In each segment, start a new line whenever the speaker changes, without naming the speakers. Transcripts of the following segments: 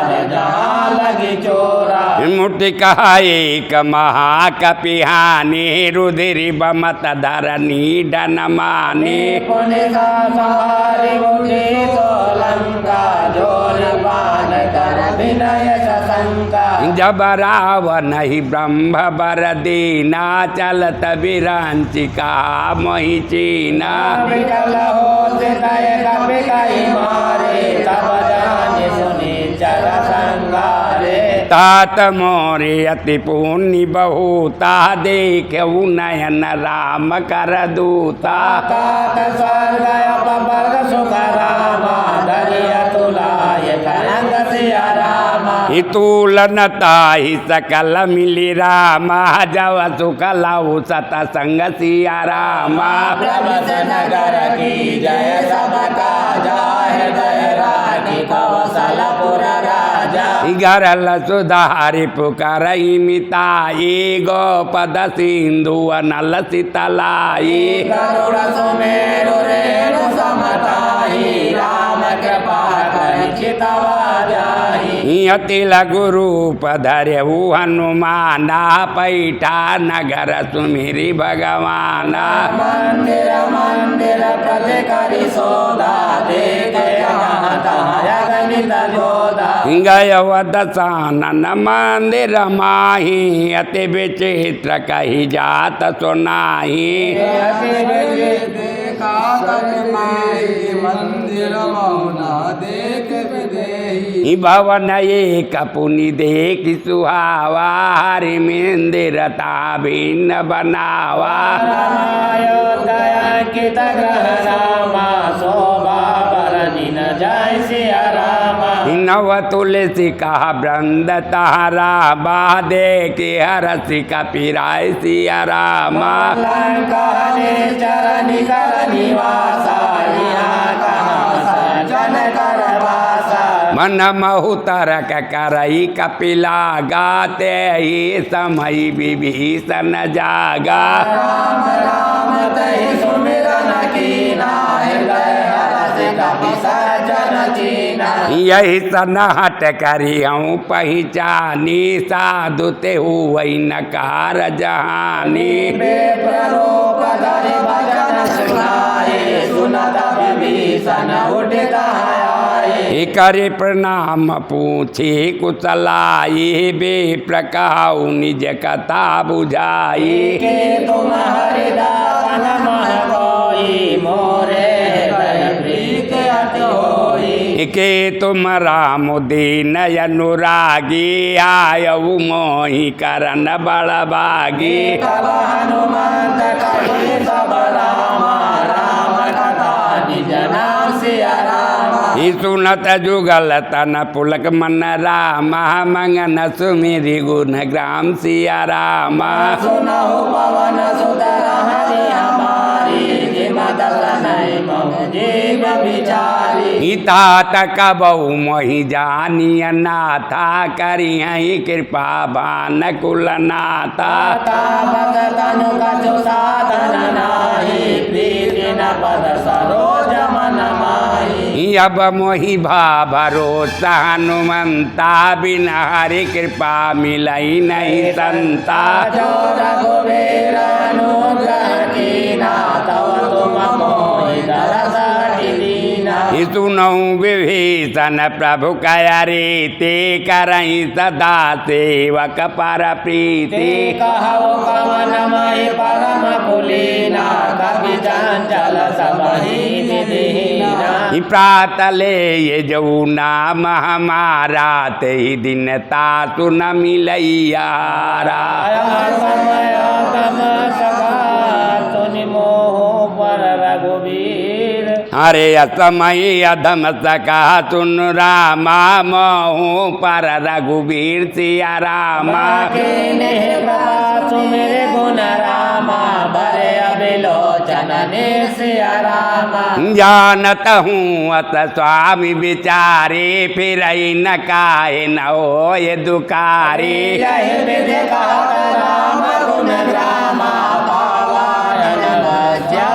लगी चोरा
मुटिका एक महाकपिहानी रुधिरी बमत धरनी डनमानी
पुण्य का सवारी उठी सोलंका जोरी बाण कर विनय सशंका
जब रावण ही ब्रह्म बर दीना चलत विरांचिका मोहि चीना
विकल हो सितय कपि कहि मारे तब जानि सुनि चर संगारे
तात मोरे अति पुण्य बहुता देखऊ नयन राम कर दूता
तात स्वर्ग अपवर्ग सुख रामा दलिय तुलाय करंग सिया रामा
तुलनता ही सकल मिली रामा जव सुख लऊ सतसंग सिया रामा
प्रभु नगर की जय सबका जाय जय रानी कौशलपुर राजा
गरल सुधारि पुकारई मिताई गोपद सिंधु नल शीतलाई
गरुड़ सुमेरु रेणु समताई राम कृपा करि चितवा जाहि
अतिल गुरूप धर्यु हनुमाना पैठा नगर सुमिरि भगवाना
मंदिर मंदिर प्रति करि सोदा देखे अगणित जोधा
गय दसानन मंदिर माही अति विचित्र कही जात सुनाही
मंदिर मौना देख विदेही
भवन एक पुनि देख सुहावा हरि मंदिर ता भिन्न बनावा
अयोध्या ग्रह रामा शोभा बरनी न जय सिया रामा
नव तुलसी का वृंद तारा बादे के हरसी का पिराय सिया रामा
लंका चरणी कर निवासा सज्जन कर वासा
मन महुतरक करई कपिला गाते ही समय विभीषण जागा
राम राम तहि सुमिरन कीना हृदय हरष कपि सज्जन चीना
यही सनाहट करी हूँ पहचानी साधु ते हुई नकार जहानी
प्ररूप धरि भजन सुनाए सुनत विभीषण उठित आए
करे प्रणाम पूछे कुशलाई बे प्रकाऊ निज कथा बुझाई
के तुम हरिदास नमः कोई मोरे हृदय प्रीत अति होई
के तुम राम दीन अनुरागी आयऊ मोहि करन बड़भागी
तब हनुमंत कहि सब रामा राम कथा निज नाम सिया रामा
सुनत जुगल तन पुलक मन रामा मंगन सुमिरि गुण ग्राम सिया रामा
सुनहु पवन सुत हरि हमारी जिमत तनय मम जीव विचारी
तात कबऊ मोहि जानिय नाथा करिहि कृपा भान कुल नाथा
तापत तनु कछु साधन नाही प्रीति न पद सरोज मन माही
अब मोहि भा भरोसा हनुमंता बिना हरि कृपा मिलई नहीं संता
जो रघुवीर अनुग्रह कीना तव तुम मोहि दरस दीना
सुनऊ विभीषण प्रभु कया रीति करई सदा सेवक पर प्रीति
कहु कवन महि परम कुलीना कपि चंचल सबहि निधीना
प्रातले ये जऊ नाम हमारा ते दिन तातु न मिलैयारा
समय तम सखा सुनि मोह पर रघुवीर
अरे असमय अधम सका सुन रामा मोहू पर रघुवीर सिया रामा
कीन्हि कृपा सुमिरि गुण रामा बरे अभिलोचन सिया रामा
जानत हूँ अत स्वामी विचारे फिर न काहे न हो ये दुकारी
यही विधि कहत राम गुण रामा पावन भज्य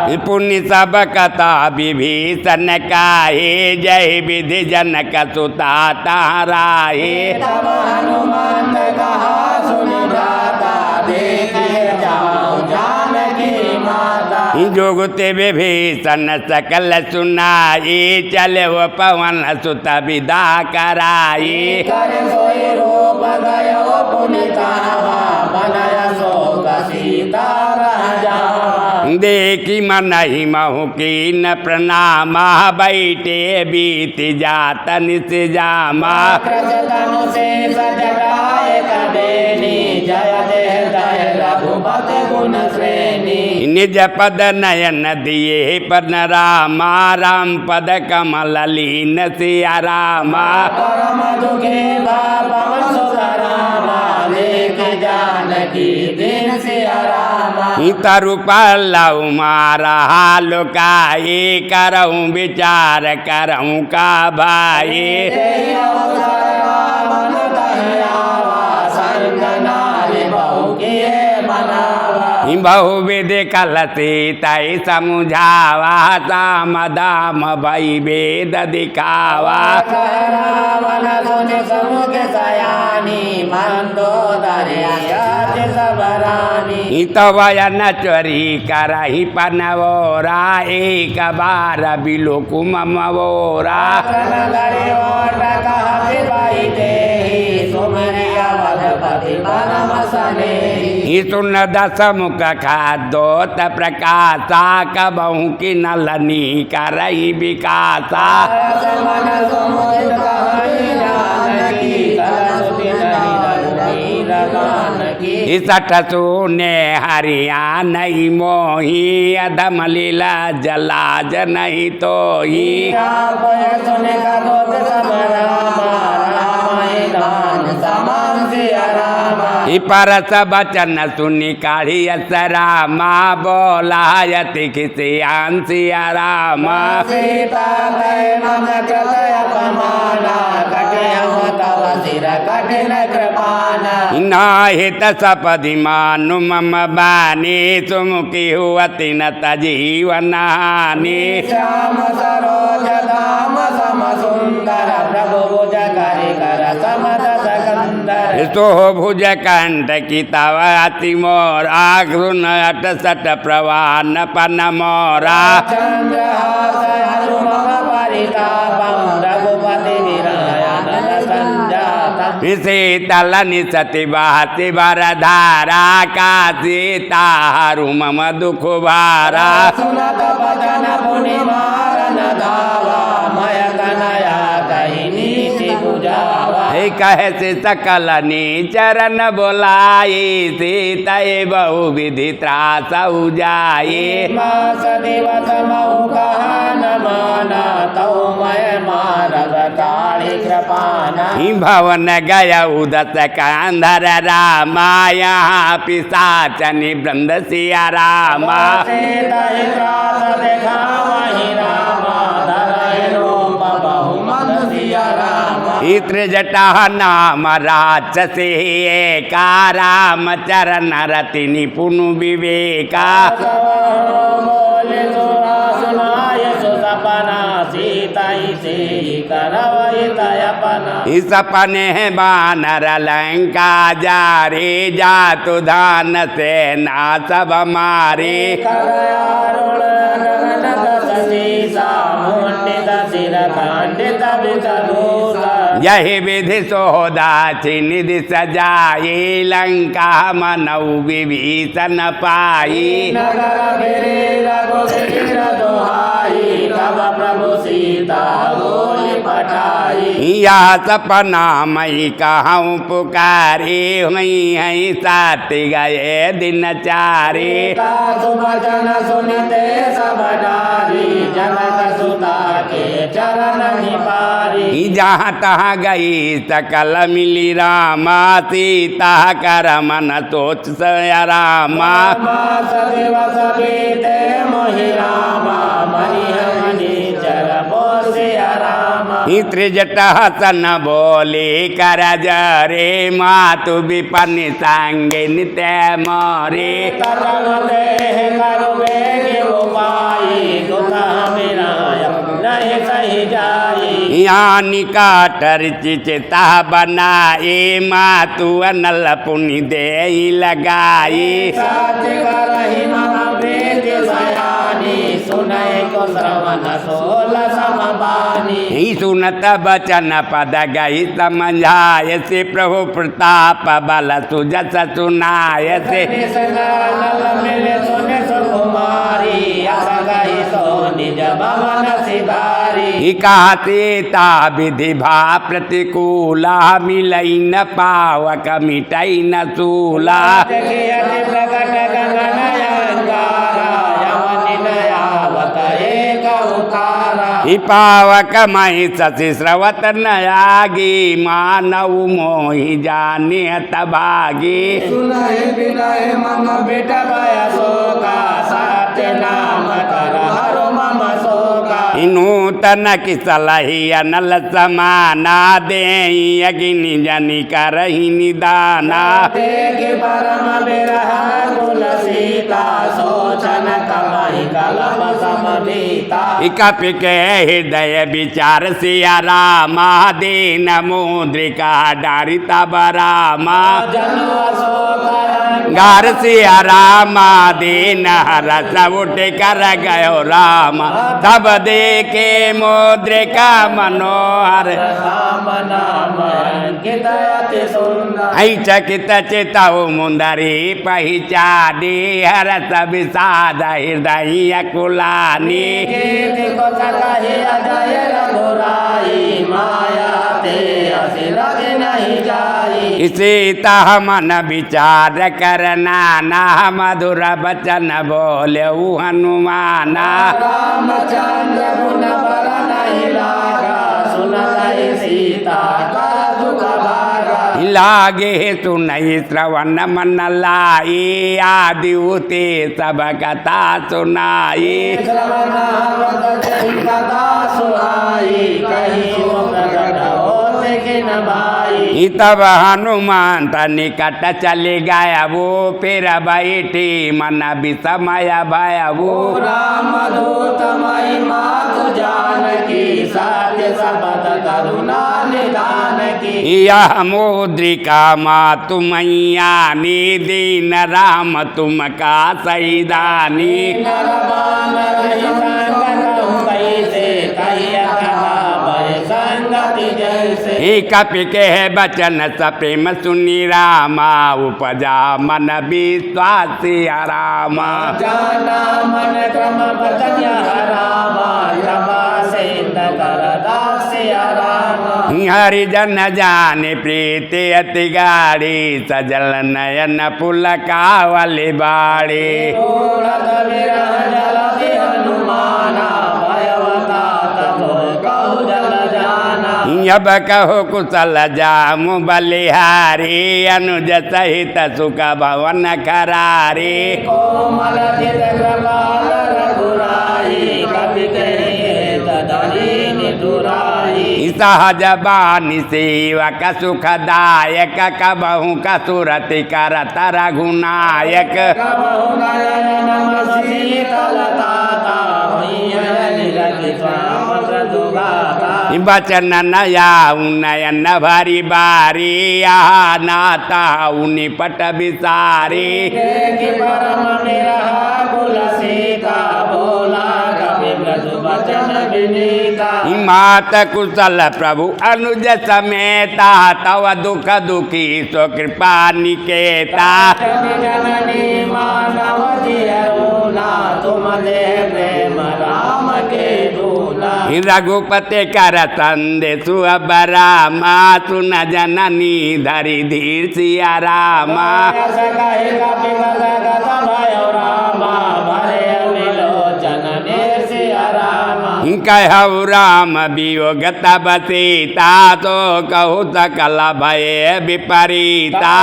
पुण्य सब कथा विभीषण काहे जय विधि जनक सुता ताराहे
तब हनुमंत कहा सुन भ्राता देखे जाओ जानकी माता
जोगते विभीषण सकल सुनाई चले वो पवन सुत विदा कराई
कर सोई रूप गयो पुनितावा बनय शोक सीता रह जावा
देखी मन ही महु की न प्रणामा बैठे बीत जात निस जामा
कृतनु से सजटाए कबेनी जय देह दय रघुपति गुण श्रेणी
निज पद नयन दिए पद रामा राम पद कमल लीन सिया रामा
परम दुखे पवन सुत रामा देख जानकी दिन सिया रामा
तरु पल्लव मारा लुकाए करऊँ विचार करऊँ का भाई
तेहि अवसर रावण कहि आवा संग नारी बहु किए मनावा
बहुविधि कलती तय समझावा साम दाम भई वेद दिखावा
रावण सुन समुख सयानी मंदोदरी अति सबरानी
तवयन चोरी करही पनवोरा एक बार बिलो कुमवोरा
नगरी ओट कहति बाई देहि सुमरि अवधपति परम सनेहि
सुन दस मुख खादोत प्रकाशा कबहू की नलनी करही विकासा
मन समुदित कहहि जानकी कलसुति नहीं रघुबीर जानकी
सठ सुने हरियाण मोही अधम लीला जलाज नहीं तो ही
सुन करोत सब रामा रामाय दान समान सिया रामा
परस बचन सुनि काढ़ी रामा बोला यति खिसियान सिया रामा
सीता तय मम कृतय अपमाना कटे हम तव सिर कठिन कृपाना
नाहित सपदि मानु मम बानी सुमुखी हुअति न तजीवन हानि
श्याम सरोज धाम सम सुंदर प्रभु भुज करि कर समत सकंदर
सो भुज कंठ की तव अति मोर आकृन अट सट प्रवान पन मोरा
चंद्रहास हरु मम परितापं रघुपति विरयन संजातम्
शीतल निसति बहति वरधारा का सीता हरु मम दुख भारा
सुनत बचन पुनि मारन धावा मय कनया कहि नीति बुझावा
कहे से सकल चरण बोलाई सीता बहु विधि त्रास जाए
मास दिवस महु कहा न माना तौ मय मारव काली कृपाना
भवन गय उदत कांधर रामा यहाँ पिशाचनि वृंद सिया रामा
सीता ही त्रास दिखावहि रामा धरहि रूप बहु मद सिया रामा
इत्र जटा नाम राक्षसी एका राम चरण रति निपुण विवेका
बोले सुरा सुनाय सुसपना सीता ही से करवहि तयपना
इस अपने बानर लंका जारे जातु धान से ना सब मारे
करयारुण गगन दशीसा मुंडित शिर खंडित विकलूसा
यही विधि सोदा निधि सजाई लंका मनऊ विभीषण पाई
नगर फिरे रघुवीर दुहाई तब प्रभु सीता बोली पठाई
या सपना मई कहूँ पुकारी हुई है साथ गए दिन चारे
सुभजन सुनते सब डारी जनक सुता के चरण निपारी
जहाँ तहाँ गई सकल मिली रामा सीता कर मन सोच सया रामा
मास दिवस बीते मोहि रामा मनि मनि चर बोसिया रामा
त्रिजटा हसन बोली कर जरे मातु विपन्नि संगे नित्य मोरे
तजमते करो बेगे उपाई दुता विनाय नहीं सही जाई
यहाँ निकाटर चिता बनाए मातु अनल पुनि दे लगाई
साच करहि मम प्रीति सयानी सुनय को श्रवण सोल समबानी
सुनत बचन पद गई समझाय से प्रभु प्रताप बल सुजस सुनाय से
नल मिले सुने सुकुमारी अस गई सो निज भवन सिधारी
सीता विधि भा प्रतिकूला मिलई न पावक मिटई न सूला
देखियति प्रकट गगन अंगारा यमनि नयावत एक उतारा
पावक मही शशि स्रवत नयागी मानव मोहि जाने तभागी
सुनहि विनय मम बेटा शोका सात्य नाम कर हरो मम शोका
नूतन किसलहि अनल समाना दे अग्नि जनि करहि निदाना
देखि परम विरह कुल सीता सोचन कमहि कलम समभीता
कपि के हृदय विचार सिया रामा दीन मुद्रिका डारिता बरामा
जनु अशोक
घर सिया रामा दीन रस उठ कर गयो राम तब देखे मुद्रिका मनोहर
राम नाम अंकित अति सुंदर
ऐ चकित चितौ मुंदरी पहिचानी हरस विषाद हृदय कुलानी
कीर्ति को सकहि अजय रघुराई माया ते असि लग नहीं जाई
सीता मन विचार करना ना मधुर बचन बोले हनुमाना
रामचंद्र गुण बर नहीं लागा सुनहि सीता कर दुख भागा
लागे सुनई श्रवण मन लाई आदि उते सब कथा सुनाई
श्रवणावत जहि कथा सुनाई कहि सो प्रगट होते कि न भाई
तब हनुमान निकट चले गया वो फिर बैठी मन विषमय भय वो
राम दूत मई मातु जानकी सत्य शपथ करुणा निधान की
यह मुद्रिका मातु मैया दीन राम तुम का सैदानी
नरमान रहि संगत कैसे कहिया कहा भय संगति जैसे
कपि के बचन सप्रेम सुनि रामा उपजा मन विश्वास रामा
जाना मन क्रम बचन रामा क्षमा सिंध कर दास्य रामा
हरिजन जाने प्रीति अति गाड़ी सजल नयन पुल कावली बाड़ी
उड़त विरह जलधि हनुमाना भयवता ततो कहु जल जाना
अब कहो कुशल जामु बलिहारी अनुज सहित सुख भवन करारी
कोमल चित कृपाल रघुराई कपि कहिए तदनि निठुराई
सहज बानी सेवक सुखदायक कबहु कसुरति करत रघुनायक
कबहु नयन नम शीतलताता मैयन लगी स्वाम प्रदुगाता
बचन नया नयन भरी बारी आहा नाता निपट विसारी
देखि परम विरह कुल सीता बोला कवि मृदु वचन विनीता
मात कुशल प्रभु अनुज समेता तव दुख दुखी सो कृपा निकेता
जननी मानव जियरूला तुम दे प्रेम राम के दूला
रघुपति कर संदेशु अब रामा सुन जननी धरि धीर सिया रामा
यस कहि कपि गदगद भयो रामा भरे विलोचन सिया रामा
कहु राम वियोग तब सीता तो कहु सकल भय विपरीता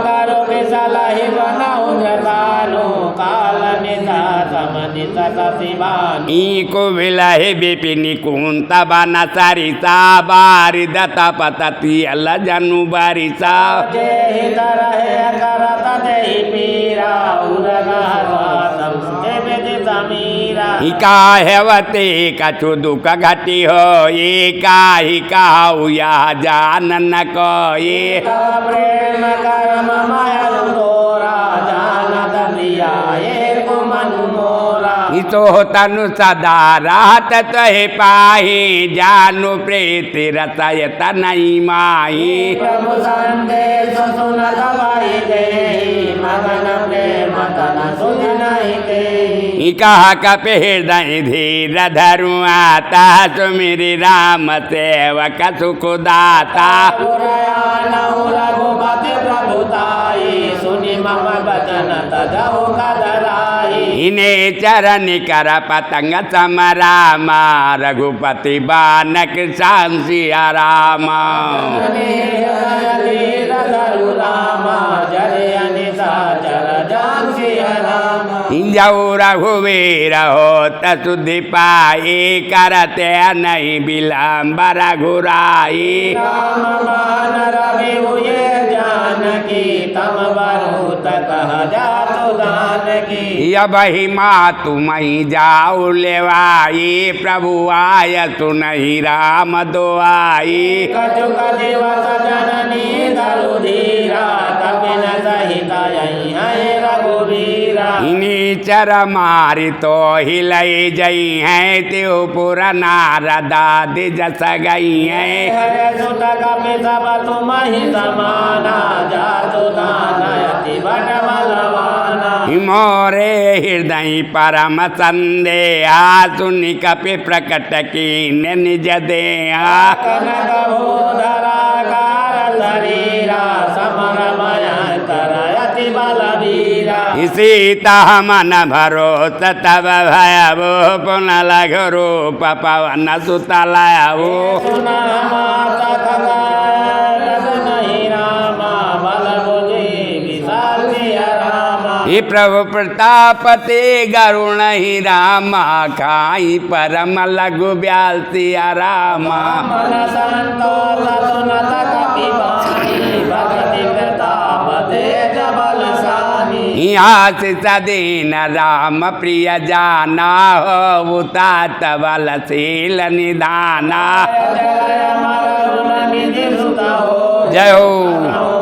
करो विसलहि बनहु जतानु काल निसा समनित कसिबान
ईको विलहे बिपिनी कुंता बाना सारिसा बारी दत्ता पतती अल्ला जनु बारिसा
जे हित रहे करत देहि पीरा उरगा स्वासम देवे समीरा
हिका हेवते कछु दुख घटी हो ये का हुआ जानन को ये
प्रेम कर्म माया तोरा जानत प्रिया एक मनु मोरा
तो तनु सदा रात तहे पाही जानु प्रीति रतय तनई माही
प्रभु संदेश सुनत भाई देहि मगन प्रेम तन सुध नहीं देहि
कहा कपि हृदय धीर धरु आता सुमिरि राम सेवक सुखदाता
रघुपति प्रभुताई सुनि मम वचन तजहु कदराई
इन्हें चरण कर पतंग समरामा रघुपति बानक सांसिया रामा जऊ रघुवीर हो तसुधि पाई करते नहीं विलम्ब रघुराई
जानकी तम बरूत कह जातु जानकी
यही मातु मई जाऊ लेवाई प्रभु आय सुनहि राम दुआई
कछुक दिवस जननी दरु धीरा कपिन सहित यही है रघुवीरा
नीचर मारी तो हिलई जई हैं त्यो पुर नारदा दिजस गई हैं
हरे सुत कपि सब तुम ही समाना जातु दानयति बट बलवाना
मोरे हृदय परम संदेहा सुनि कपि प्रकट की निज देहा
कनक भूधराकार शरीरा समर भयंकर अति बलवीरा
सीता मन भरोस तब भयवो पुनः लघु रूप पवन सुत लयवो
सुना माता खगारद नहीं रामा बल बुद्धि विशाल सिया रामा
हे प्रभु प्रताप ते गरुण ही रामा खाई परम लघु ब्याल सिया रामा
मन संतोष सुनत कपि वाणी भगति प्रताप तेज बल सानी
यहाँ से सदीन राम प्रिय जाना हो तात बलशील निधाना
जय मरुन निधि सुत हो
जय हो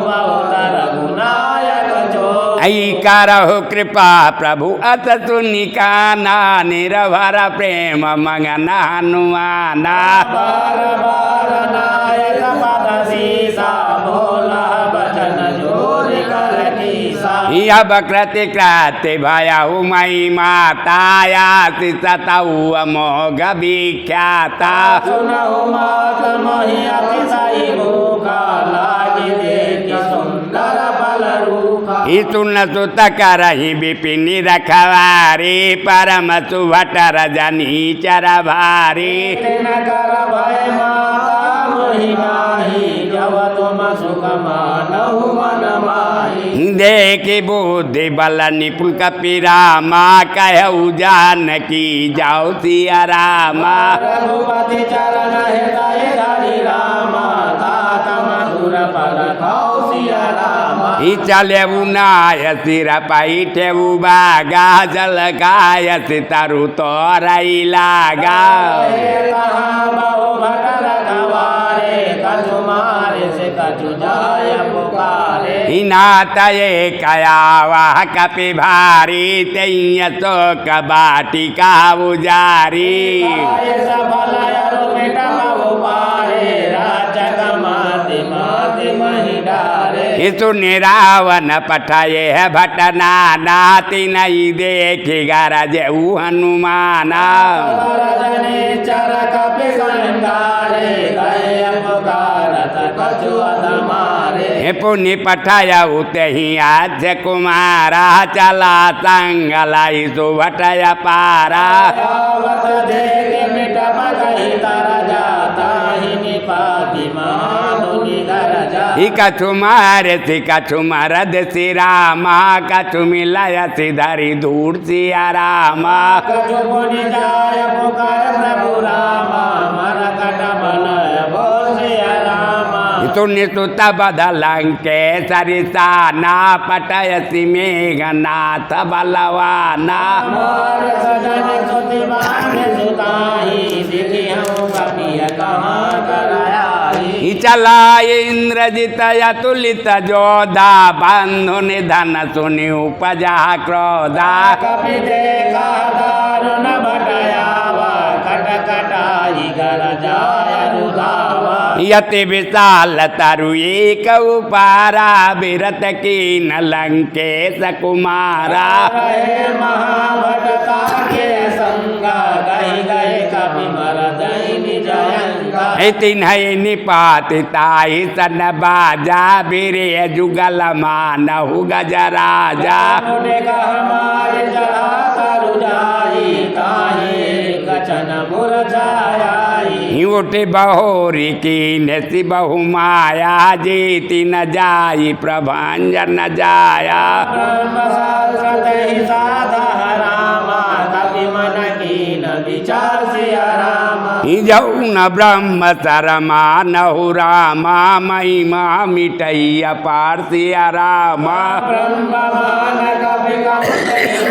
बहुत रघुनायक जो
ऐ करहु कृपा प्रभु अत सुनिकाना निरभर प्रेम मगन हनुमाना
बार बार नायक पद सीसा भोला बचन जोरि कर कीसा
अब कृति कृति भयहु मई माताया सतऊ अमोघ विख्याता
सुनहु मात मोहि अतिशय भूखा लागी देखि सुंदर बल रूखा
सुन सुत करहि विपिनि रखवारी परम सुभट रजनी चर भारी
तिन कर भय माता मोहि नाही जब तुम सुख मानहु मन माही
देखि बुद्धि बल निपुण कपि रामा कहु जानकी जाऊ सिया रामा
रघुपति चरण हृदय धरि रामा तात मधुर फल खाऊ सिया रामा
चले नाय सिर पैठेऊ बागा जल गाय तरु तोरई लागा
कहाँ बहु भट रखवारे कछु मारे से कछु जाय पुकारे
नात कयावाह कपि भारी तैय तो कबाटिका उजारी
सफल अरु मिट बहु पारे राजक माति माति महि डारे
सुनि रावण पठाये भटना नाति नहीं देखि गरज हनुमाना
रजनी चर कपि संगारे गए पुकारत कछु अधमारे
पुनि पठाय उतहि आज कुमारा चला संगलाई सुभटय पारा
आवत देख मिट पगहि तर जाता ही निपाति महामुनि दर जा
ही कछु मारे सी कछु मरद सी रामा कछु मिलाया सी धरी दूर सिया रामा
कछु पुनि जाय पुकार प्रभु रामा मर कट बल बोल सिया रामा
सुनि सुत बदलंके सरिसा ना पटयसी मेघनाथ बलवाना
मोर सजन सुति बांध सुताई दिखि हम कपिय कहाँ कराई
चला इंद्रजित अतुलित जोधा बंधु निधन सुनि उपजा क्रोधा
कपि देखा दारुण भटयावा कट कटाई घर जाय रुधावा
यति विशाल तरु एक उपारा विरत कीन लंकेश कुमारा
रहे महाभटका के संगा गई गए कपि मर जय निजयंगा
तिन्हय निपातिताहि सन बाजा बीरे जुगल मानहु गजराजा
मुझे हमारे चढ़ा तरु जाई ताहे कचन मुरझाई
उठ बहोरी कीन सी बहु माया जीति न जाई प्रभंजन जाया
ब्रह्म शास्त्र ही साधा रामा कपि मन कीन विचार सिया रामा
जौन ब्रह्म शरमा नहु रामा महिमा मिटैया पार सिया रामा
ब्रह्म मान कपि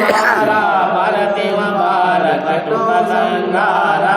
मारा परतिम बार कटुक संगारा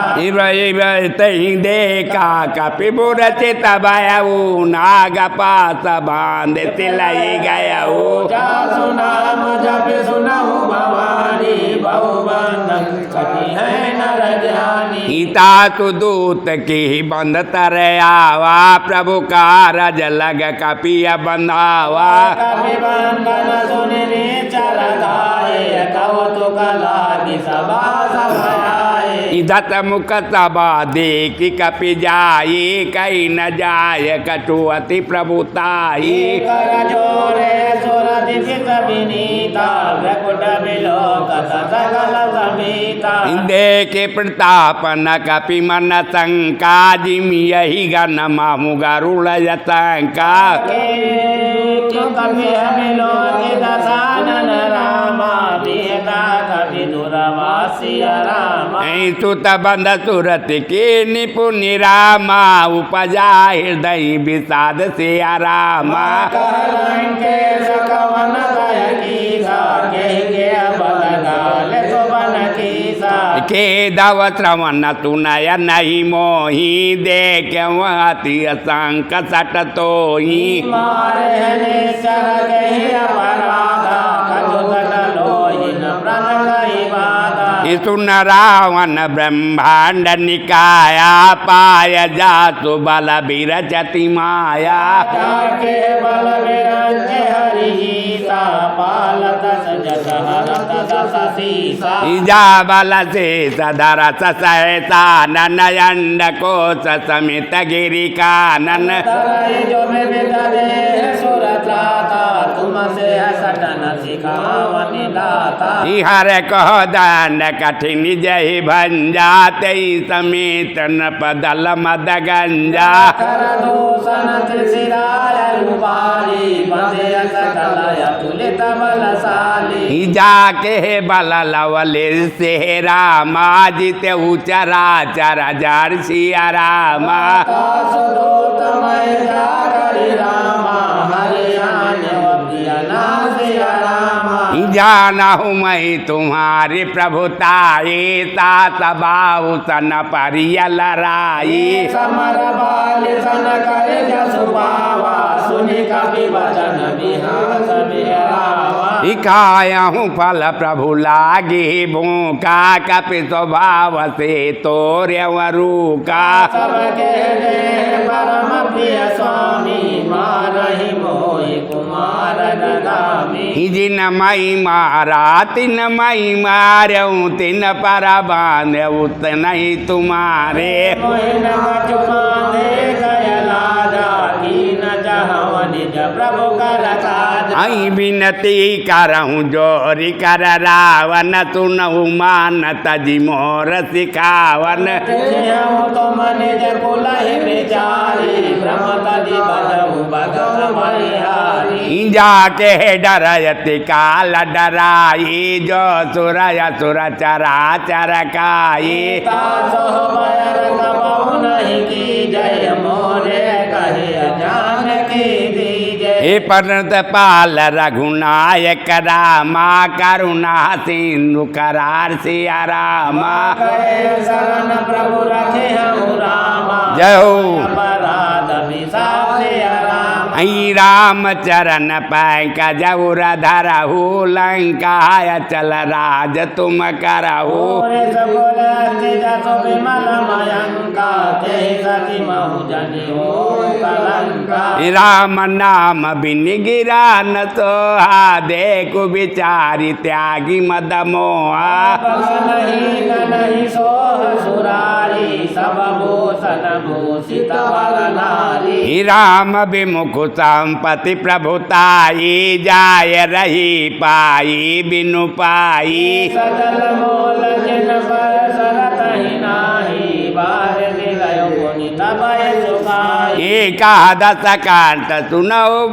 तही देखा कपि बुरचित भयऊ नाग पास बांध सिलई गयऊ
जासु नाम जप सुनहु भवानी बहु बंधन कपि है नर ज्ञानी
सीता तु दूत की बंध तर आवा प्रभु कारज लग कपिय बंधावा
कपि बंधन सुनि निचर गाये कौतुक लागी सभा सभाए
इधत मुख सभा देखि कपि जाई कहीं न जाय कटुअति प्रभुताई
कर जोरे सुर दिशित विनीता व्रकुट विलोकत सकल समीता
देखे प्रताप न कपि मन शंका जिम यही गण मामु गरुड़ यतंका
क्यों कपि अभिलोकि दशानन रामा विहता कपि दुरवासी रामा
सुत बंध सुरत के निपुनि रामा उपजा हृदय विषाद से रामा
कहलंके सकवन दय कीसा के बल गाल सुबन कीसा
के दव श्रवण तुनय नहीं मोही देख अति शंक सट तोही
मारे निश्चर कहि अपराधा कछु तट लोहिन प्रण कहि बाधा
सुन रावण ब्रह्मांड निकाया पाय जासु बल विरचति माया
जाके बल विरंचे हरिहीसा पालत सजत हरत दस सीसा
जा बल से सधर सहसा नयन कोश समित गिरि कानन
तरई जो विविध देह सुर त्राता तुम से सटन सिखावनि दाता
हर कह दंड कठिन जय भंजा तई समेत न पदल मद गंजा
कर दूषण त्रिशिराय रूपाली बंदे सकल अतुलित बलशाली
जाके बल लवले से रामा जित उचरा चर जार सिया रामा
कासुदूत मैं जागरि रामा हरियाण वपियना सिया रामा
जानहु मैं तुम्हारी प्रभुताई तात बाहु सन परियल राई
समर बाल सन कर जसु पावा सुनि कपि वचन विहास बिरावा
खायहूँ फल प्रभु लागी भूखा कपि स्वभाव से तोर्यवरू का
सबके देह परम प्रिय स्वामी मारहि मोहि कुमार नगामी
जिन मई मारा तिन मई मार्यऊ तिन पर बांधऊ नहीं तुम्हारे
मोहिन कछुमा दे गय लाजा कीन जहव निज प्रभु कर काज
आई विनती करहूँ जोरी कर रावण सुनहु मान तजी मोर सिखावन
तो मने जे कुलहि बिचारी ब्रह्म तजी बजहु भगत बलिहारी
जाके डरयति काल डराई जो सुर असुर चरा चरकाई
तासो बैर कबहु नहीं की जय मोरे कहे जान की दीजे
हे परत पाल रघुनायक रामा करुणा सिंधु करार सिया रामा
कहे शरण प्रभु रखे हम रामा
जय हो
अपराध विसार सिया रामा
आई राम चरण पंकज उर धरहु लंका चल राज तुम करहु
ओरे सकोल अस्ति जसो विमल मयंका ते सती महु जनि हो कलंका
राम नाम बिन गिरा न सोहा देखु विचारी त्यागी मद मोहा
बस नहीं सोह सुरारी सब भूषण भूषित वर नारी
राम विमुख संपत्ति प्रभुताई जाय रही पाई बिनु पाई
सकल मोल जिन पर सरत ही नाही बार गयो पुनित भय सुखाई
एकादश कांत सुनौ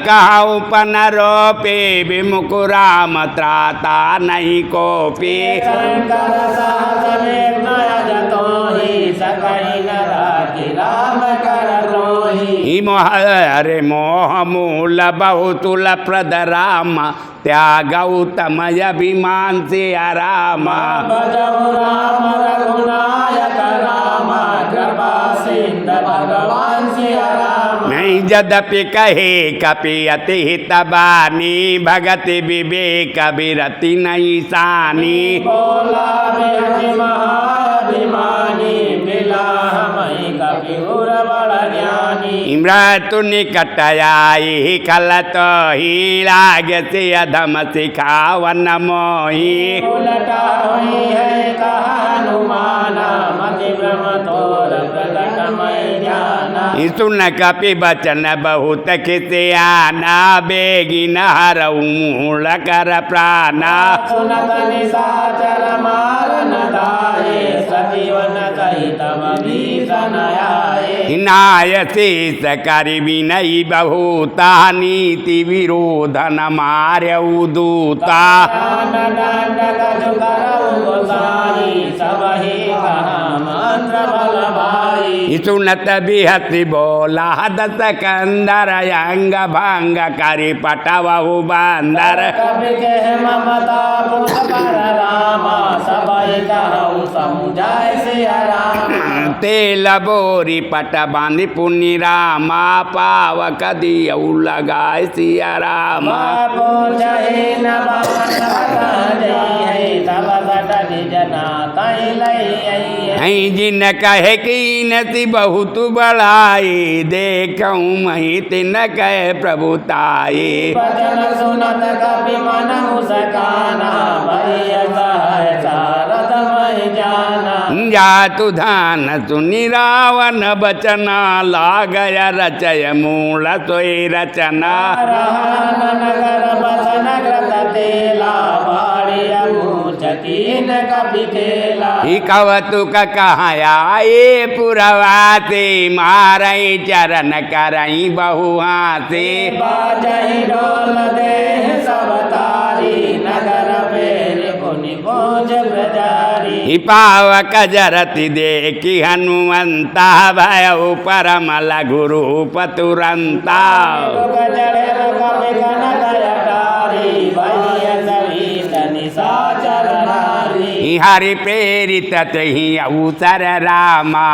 कहु पनरोपे विमुख राम त्राता नहीं कोपी
शंकर सहस नय जतोहि सकहि न राखि राम कर द्रोही
हरे मोह मूल बहुतुल प्रद राम त्यागौ तमय अभिमान से राम
भजहु राम रघुनायक राम कृपा सिंधु भगवान सिया राम
नहीं यद्यपि कहे कपि अति हितबानी भगति विवेक विरति नहीं सानी
बोला बेहति महाभिमानी बिला हमहि कपि उर बड़ ज्ञानी
मृत्यु निकट आई खल तो ही लाग से अधम सिखावन मोही
उलटा हुई है कहा हनुमाना मति भ्रम तोर प्रकट मय जाना
सुन कपि बचन बहुत खिसियाना बेगी नहरऊ मूल कर प्राणा
सुनत निशाचर मारन दाये सजीवन सहित भीषण आए
नाय शेष करि विनयी बहुता नीति विरोधन मार्यऊ दूता
दान दंड कछु करऊ गोसाई सबहि कहा मंत्र बल भाई
सुनत बिहति बोला दस कंदर अंग भंग करि पटवहु बंदर
कवि के ममता पुत पर रामा सबहि कहऊ समुझाय सिया राम
तेल बोरी पट बांधि पुनि रामा पावक दियऊ लगाय सिया रामा
बाबो जहि न बान है तब सट निज नातै लई
हई जिन कहे कीनति बहुत बढ़ाई देखऊँ मही तिन कहे प्रभुताई
वचन सुनत कपि मन मुस्काना भय सहाय सारद मय जाना
जातु धान सुनि रावण बचना लागय रचय मूल सोई रचना
रहन नगर बसन ग्रत तेला बाड़िया मूर्छतीन कपि खेला
ही कवतुक कहाए पुरवासी मारई चरण करई बहुहासी
बाजहि डोल देह सब तारी नगर पेर पुनि पहुँच ब्रजारी
ही पावक जरति देखी हनुमंता भयउ परम लघु रूप तुरंता
लोग चढ़े कपि कनक अटारी भय सहित निशाचर नारी
ही हरि प्रेरित ही अवसर रामा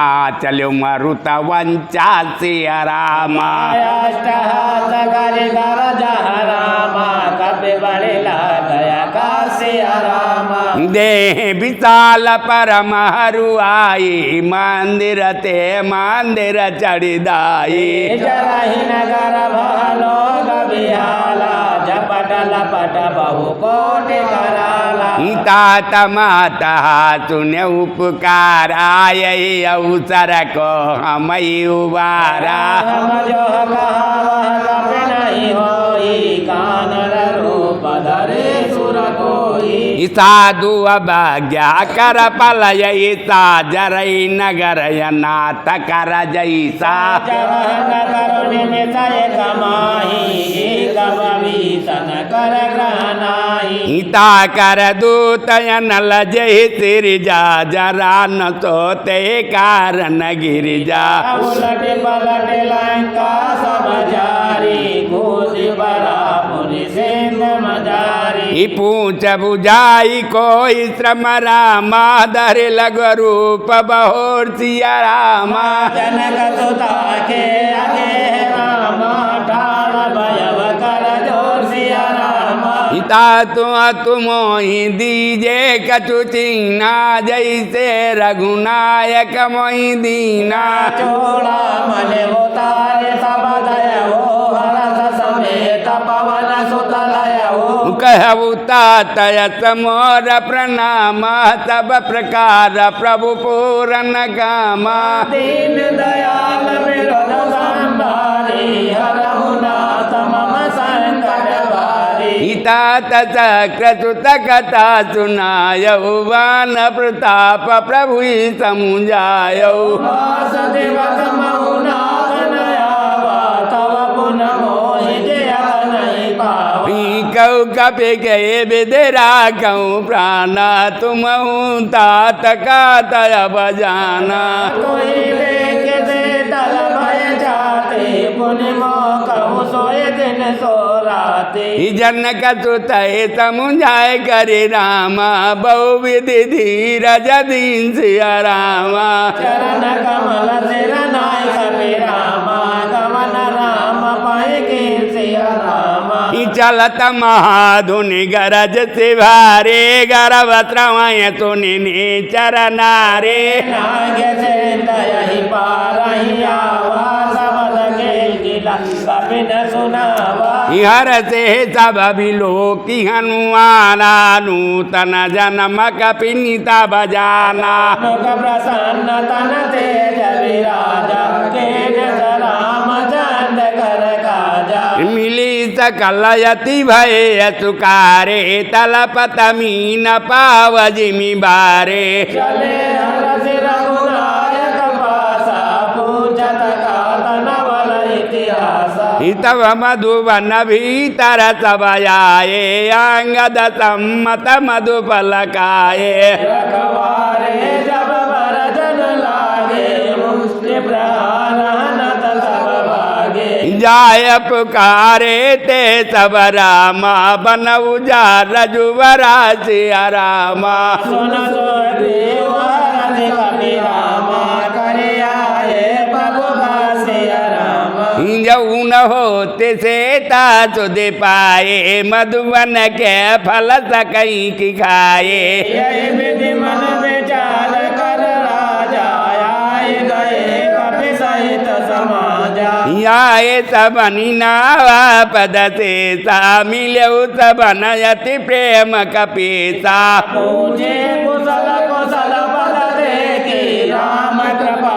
चलो मरुत वंचा सिया रामा
अष्टहास करि कर जह रामा कपि बड़िला गया कासिया रामा
देह विशाल परम हरुआई मंदिर ते मंदिर चढ़िदाई
जरहि नगर भलोग बिहाला झपट लपट बहु कोटि कराला
तात माता सुने उपकार आय अवसर को हम उबारा
हम जो कहा वह कपि नहीं होई कान
साधु अभाग्या कर पलयिता जरै नगर नाथ कर जैसा
करुणि निशय कमाही एक भविषण कर ग्रहणाही
हिता कर दूतयन लजहि सिरजा जरा न सोते कारण गिरिजा
उलट पलट लंका सब जारी गोदी बड़ा पुनि सिंध मजारी
पूछ बुझाई कोई श्रम रामा धर लग रूप बहोर सिया रामा
जनक सुता के आगे रामा ठाड़ भयव कर जोर सिया रामा
हिता तुम ही दीजे कछु चीना जैसे रघुनायक मोहि दीना
चोड़ा मन उतारे सब दय हो हरस समेत पवन सुत लय हो
कहु तात मोर प्रणाम सब प्रकार प्रभु पूरन कामा
दीन दयाल विरद संभारी हरहु नाथ मम संकट भारी
हिता चक्र सुत कथा सुनायौ वान प्रताप प्रभु समुझायौ
वासुदेवक महुनाथ नयावा तव पुन मोहि जय नहीं पावा
कौ कपि गए विदरा कहूँ प्राणा तुम तात का तय बजाना
कोई लेके दे तल भय जाते पुनि मोह कहूँ सोए दिन सो राते
जनक सुत समुझाय करि रामा बहु विधि धीरज दीन सिया रामा
चरण कमल सिर नाय कपि रामा गमन राम पाए के सिया रामा
चलत महाधुनि गरज सिवारे गर्भ त्रवय सुनि नीचर नारे
नागे से दयहि पारहि आवा सबद खेल गिला कपि न सुनावा
हर से सब बिलोकी हनुमाना नूतन जन्म कपिनिता बजाना
मुख प्रसन्न तन तेज विराजा केन राम चंद कर काजा
मिली सकल यति भय सुकारे तलपत मीन पाव जिमि बारे
चले हरसि रघुनायक पासा पूछत कातन बल इतिहासा
तब मधुवन भीतर सब आए अंगद सम्मत मधुपलकाए
रखवारे जब बरजन लागे मुष्टि प्रहलानत सब भागे
जाय पुकारे ते सब रामा बन उजार रजुवरा सिया रामा
सुन सो देव हरसि कपि रामा करे आए प्रभु सिया रामा
जौन होते सेता सुध पाए मधुवन के फल सकई की खाए
यही विधि मन विचार कर राजा आए गए कपि सहित समाजा
आए सबनि नावा पद से सा मिलऊ सबन यति प्रेम कपीसा
पूछे कुशल कुशल पद देखी राम कृपा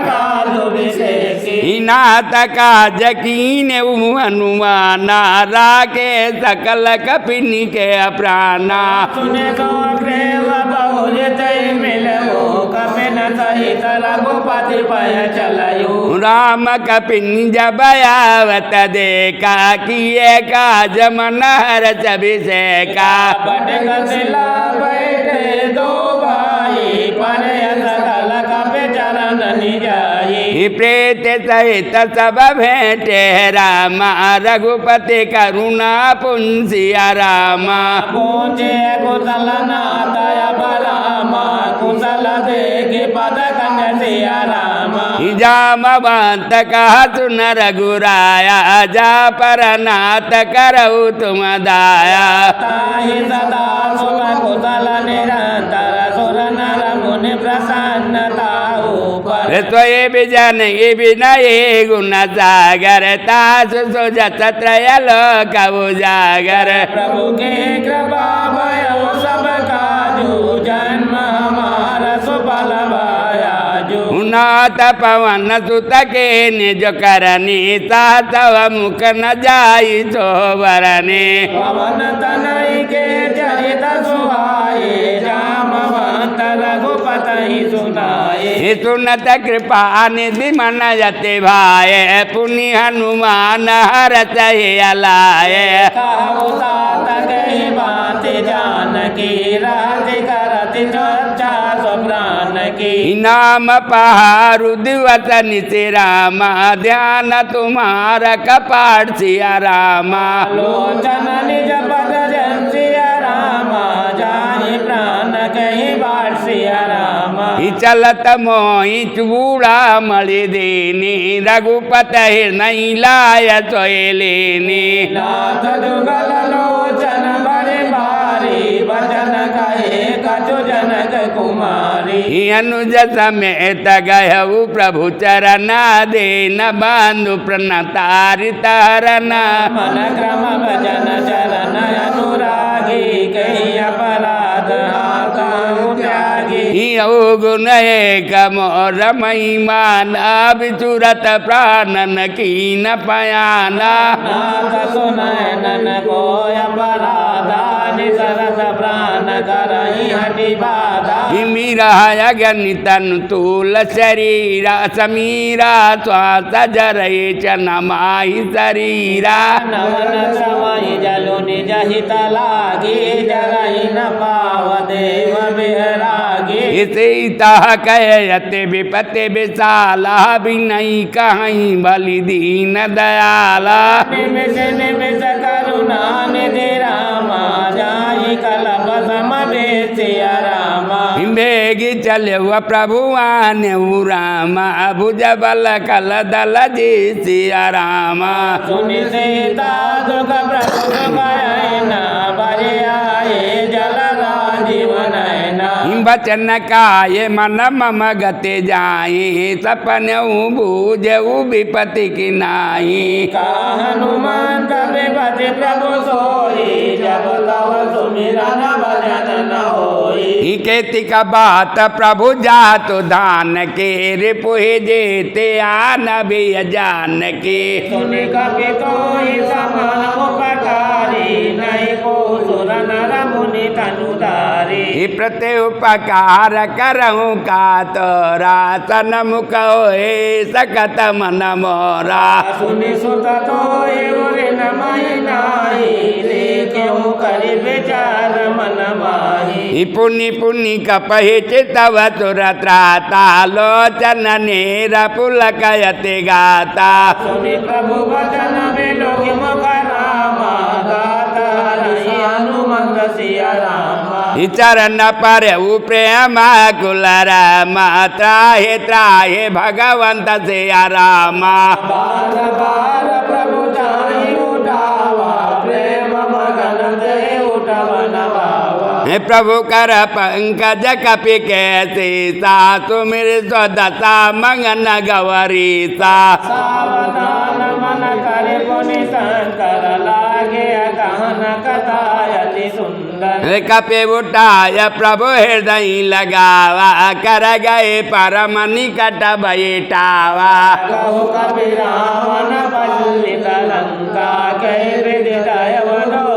कालु विशेषी
नाथ का जकीन हनुमाना राके सकल कपिनी के प्राणा
सुने तो प्रेम बहुल तय मिलऊ कपि न सहित रघुपति पय चलयु
राम कपिन जब आवत देखा किए का जमन हर अभिषेका
पट गसिला बैठे दो भाई पर सकल कपि चरण निजाई
प्रेत सहित सब भेंटे रामा रघुपति करुणा पुंसिया रामा
पूछे कुशल नाथय बरामा कुशल देखि पद कंग सिया रामा
जामवंत कहा सुन रघुराया जा पर नाथ करऊ तुम दाया
ताहि सदा सुख कुशल निरंतर सुर नर मुनि प्रसन्नता ऊपर
त्वये बिजन विनय गुण सागर तासु सुजत त्रय लोक उजागर
प्रभु के कृपा भयो सब काजू जन्म हमारा सुफल भायाजू
नाथ पवन सुत के निज करनी तव मुख न जाई सोवरने
पवन तनय के चरित सुहा जाए जामवंत रघुपति सुनाए
सुनत कृपा निधि मन जते भाए पुनि हनुमान हरत अलाए
कहु तात कहि बात जानकी राधि करति चर्चा सुप्राण की
नाम पहारु दिवस निशि रामा ध्यान तुम्हारा कपाट सिया रामा
लोचन निज पद जन सिया रामा जाहि प्राण कहि बाट सिया रामा
चलत मोहि चूड़ा मणि दीनी रघुपत हृदय लाय सोयलेनी
नाथ जुगल लोचन बड़े भारी वचन कहे कछु जनक कुमारी
अनुज समेत गयऊ प्रभु चरण देन बंधु प्रणतारि तरन
मन क्रम भजन चरण अनुरागी कही अपराध हाथाहु त्यागी
गुण एक मोर महिमान विचुरत प्राणन कीन पयाना
नाथ सुनैनन को अपराधा निसरत प्राण करहि हटि बाधा
मीरा गणितन तूल शरीरा समीरा श्वास जरय चन माहि शरीरा
नवन समय जलु निज हित लागी जरहि न पाव देव बिहरागी
सीता कहते विपति विशाला विनयी कहीं बलि दीन दयाला
निमिष निमिष करुणा निधि रामा जाहि कलप समवेशिया रामा
बेगी चले प्रभु आने रामा भुज बल कल दल जी सिया रामा
सुनि सीता दुख प्रभु सुखयना बरे आए जल राजीव नयना
बचन काय मन मम गति जाई सपन बूझ विपति की नाई
का हनुमान विपति प्रभु सोई जब तव सुमिरन भजन न होई
खेती का बात प्रभु जातु धान के रिपुहि जेते आन भी जान के
सुनि कपि तोहि समान उपकारी नहीं को सुर नर मुनि तनुधारी
प्रति उपकार करहु का तोरा सन मुख होए सकत मन मोरा
सुनि सुत तोहि उरि न महिनाई क्यों करि विचार मन माही
पुनि पुनि कपहि चितव तुर त्राता लोचन नेर पुलकयति गाता
सुनि प्रभु वचन बिलोकि मुख रामा गाता रहि हनुमंत सिया रामा
चरण पर प्रेम कुल रामा त्राहे त्राहे भगवंत सिया रामा
बार बार प्रभु जाहि उठावा प्रेम मगन दे उठवन बावा
प्रभु कर पंकज कपि कैसी सा सुमिर स्वदशा मंगन गौरी सा
सावधान मन करे पुनि शंकर लागे गहन कथा अति सुंदर
कपि उठाय प्रभु हृदय लगावा कर गए परम निकट बैठावा
कहु कपि रावण पल्लित लंका कहि विदित अवधूत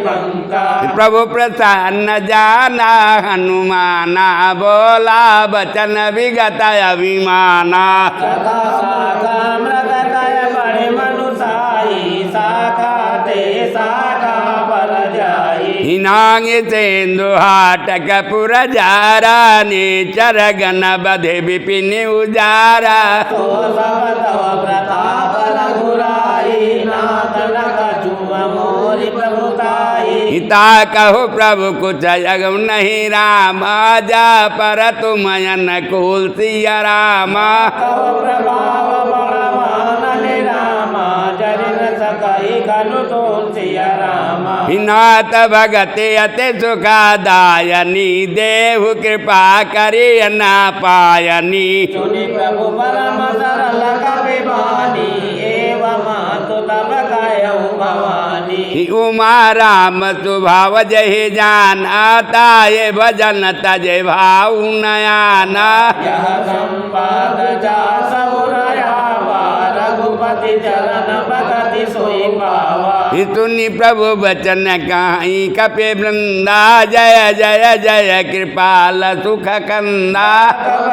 बंका
प्रभु प्रसन्न जाना हनुमाना बोला बचन विगत अभिमाना
सखा साखा मृग कय बड़े मनुसाई साखा ते साखा पर जाई
नांग सेंदु हाटक पुर जारा निचर गण बधे विपिन उजारा
तो सब तव प्रताप रघुराई नाथ न कछु मोरि प्रभुताई
हिता कहो प्रभु कुछ जग नहीं राम जा पर तुम अनुकूल सिया रामा
तव प्रभाव बलवान निरामा जरि न सकहि खलु तुलसिया रामा
नाथ भगति अति सुखदायनी देव कृपा करि न पायनी
सुनि प्रभु परम सरल कपि बानी एवं मातु तब कहु भवानी
उमा राम स्वभाव जहि जान आता ये भजन तजे भाव नयाना
यह संवाद जा सबुरयावा रघुपति चरण भगति नहीं सोई पावा।
सुनी प्रभु वचन कहीं कपे वृंदा जय जय जय कृपाल सुख कंदा।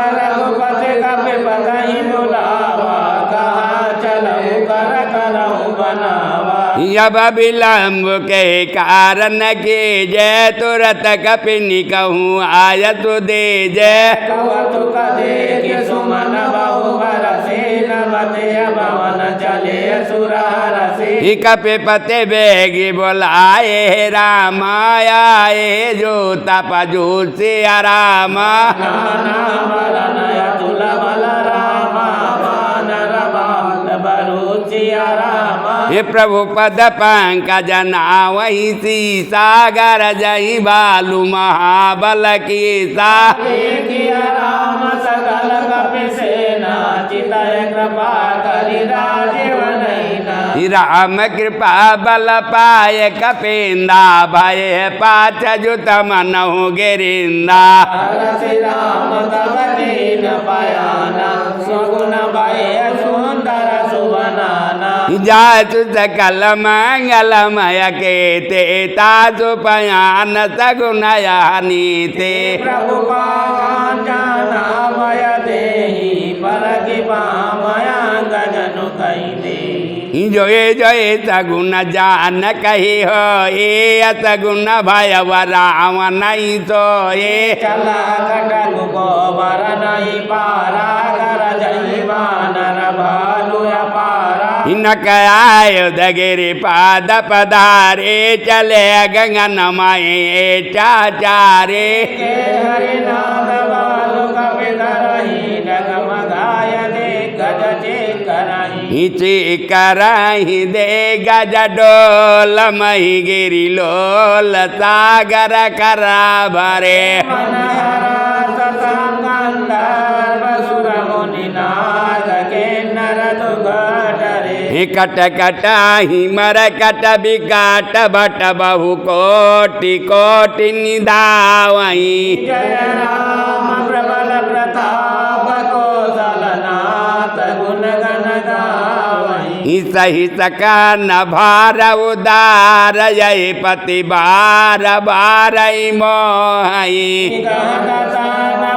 रघुपति कपि बधहि बुलावा कहा चलऊ कर करऊ बनावा।
अब विलम्ब के कारण के जय तुरत कपिनी कहूँ आयतु दे जय।
कवतु कदे सुमन बहु बरसे नवते भवन चले सुरहरसे।
कपि पते बेगी बोलाए राम आए जो तप जो सिया राम।
नाना मरण अतुल बल रामा वानर बाल बरु सिया रामा।
हे प्रभु पद पंकज नावहि सी सागर जही बालू महाबल की सा।
किया राम सकल कपि सेना चितय कृपा करि राजीव नैना।
राम कृपा बल पाय कपिंदा भय पाछ जुत मनहु गिरिंदा।
हरसि राम तब दीन पयाना सुगुण भय सुंदर सुवनाना।
जासु सकल मंगलमय के ते तासु पयान सगुनया नीते।
प्रभु पावन जाना भय देहि परखि पामया गजनु कहि देहि।
जोए जोए सगुन जान कही हो ये असगुन भयव राम नहीं सोए।
चला कटक गोबर नहीं पारा कर जही वानर भालु अपारा।
इनक आयुध गिरि पाद पधारे चले गगन मये चाचारे।
के हरिनाथ बालु कपि करहि डगमगाय दे गज चेकरहि।
इति करहि दे गज डोल मही गिरि लोल सागर करा भरे।
मनहरा सतंगंधर्व सुर मुनि नाग किन्नर दुघटरे।
कट कटाहि मर कट विकट भट बहु कोटि कोटि निधावहि।
जय राम प्रबल प्रताप कौशलनाथ गुण गण गावहि।
सही सका न भार उदार यही पति बार बार मोहि।
गहन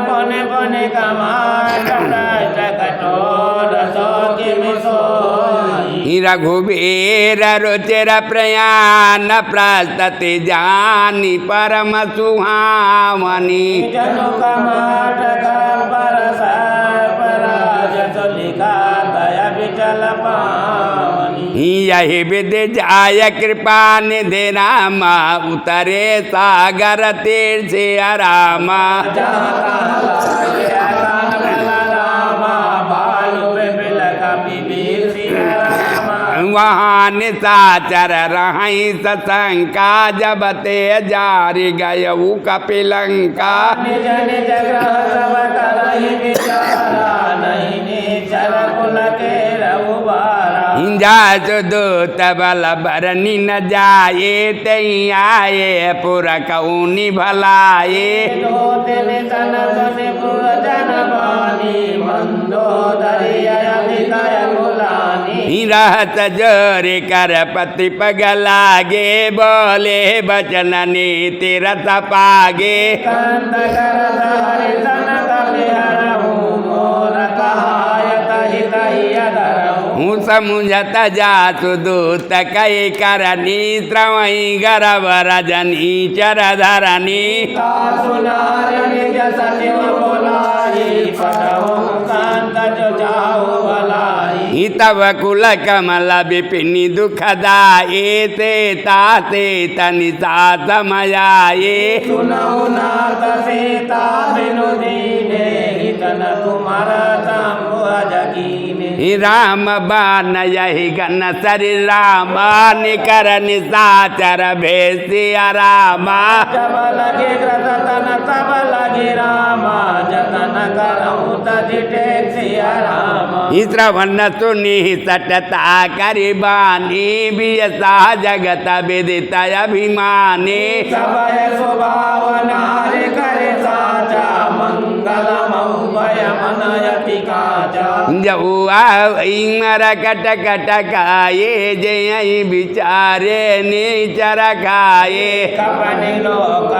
पुन पुन कमान कटोर सोखि मिसोहि।
रघुवीर रुचिर प्रयाण प्रस्तति जानी परम सुहावनी।
जनु कमाट पर सर्पराज तुलिका दया विचल पावनी।
यही विधि जाय कृपा निधि राम उतरे सागर तीर्थ राम। वहाँ निशाचर रही सशंका जब ते जारी गयऊ कपिलंका।
निज निज ग्रह सब करहि विचारा नहीं निचर कुल के रघुबारा।
जासु दूत बल बरनी न जाए तई आए पुर कौनी भलाए।
दो दिन तन सुनि पुर जन बानी मंदोदरी अधिकय गुलानी।
रहत जोरि कर पति पगलागे बोले बचन नीति रस पागे।
कंद कर हरि सन कपिहरहु मोर कहायत हितहि अधरहु।
समुझत जासु दूत कई करनी श्रवई गर्भ रजनी चर धरनी।
सुनार निज सचिव बोलाई पठहु कांत जो जाहु भलाई।
तब कुल कमल विपिनी दुखदाये ते ताते तनि सा समयाये।
सुनहु नाथ सीता बिनु दीने हितन तुमार तंबु अजकीने।
राम बान यही गन सरि राम निकर निशाचर भेसिया रामा।
जब लगे ग्रसन तब लगे रामा जतन करहु तजि टेक्सिया रामा।
श्रवण सुनि सटता करि बानी बियसा जगत विदित अभिमानी।
सबय स्वभाव नारि करे साचा मंगल महु भय मन यति काजा
जहुआ मर कट कट खाए जय बिचारे नीचर खाए
कपनि लोक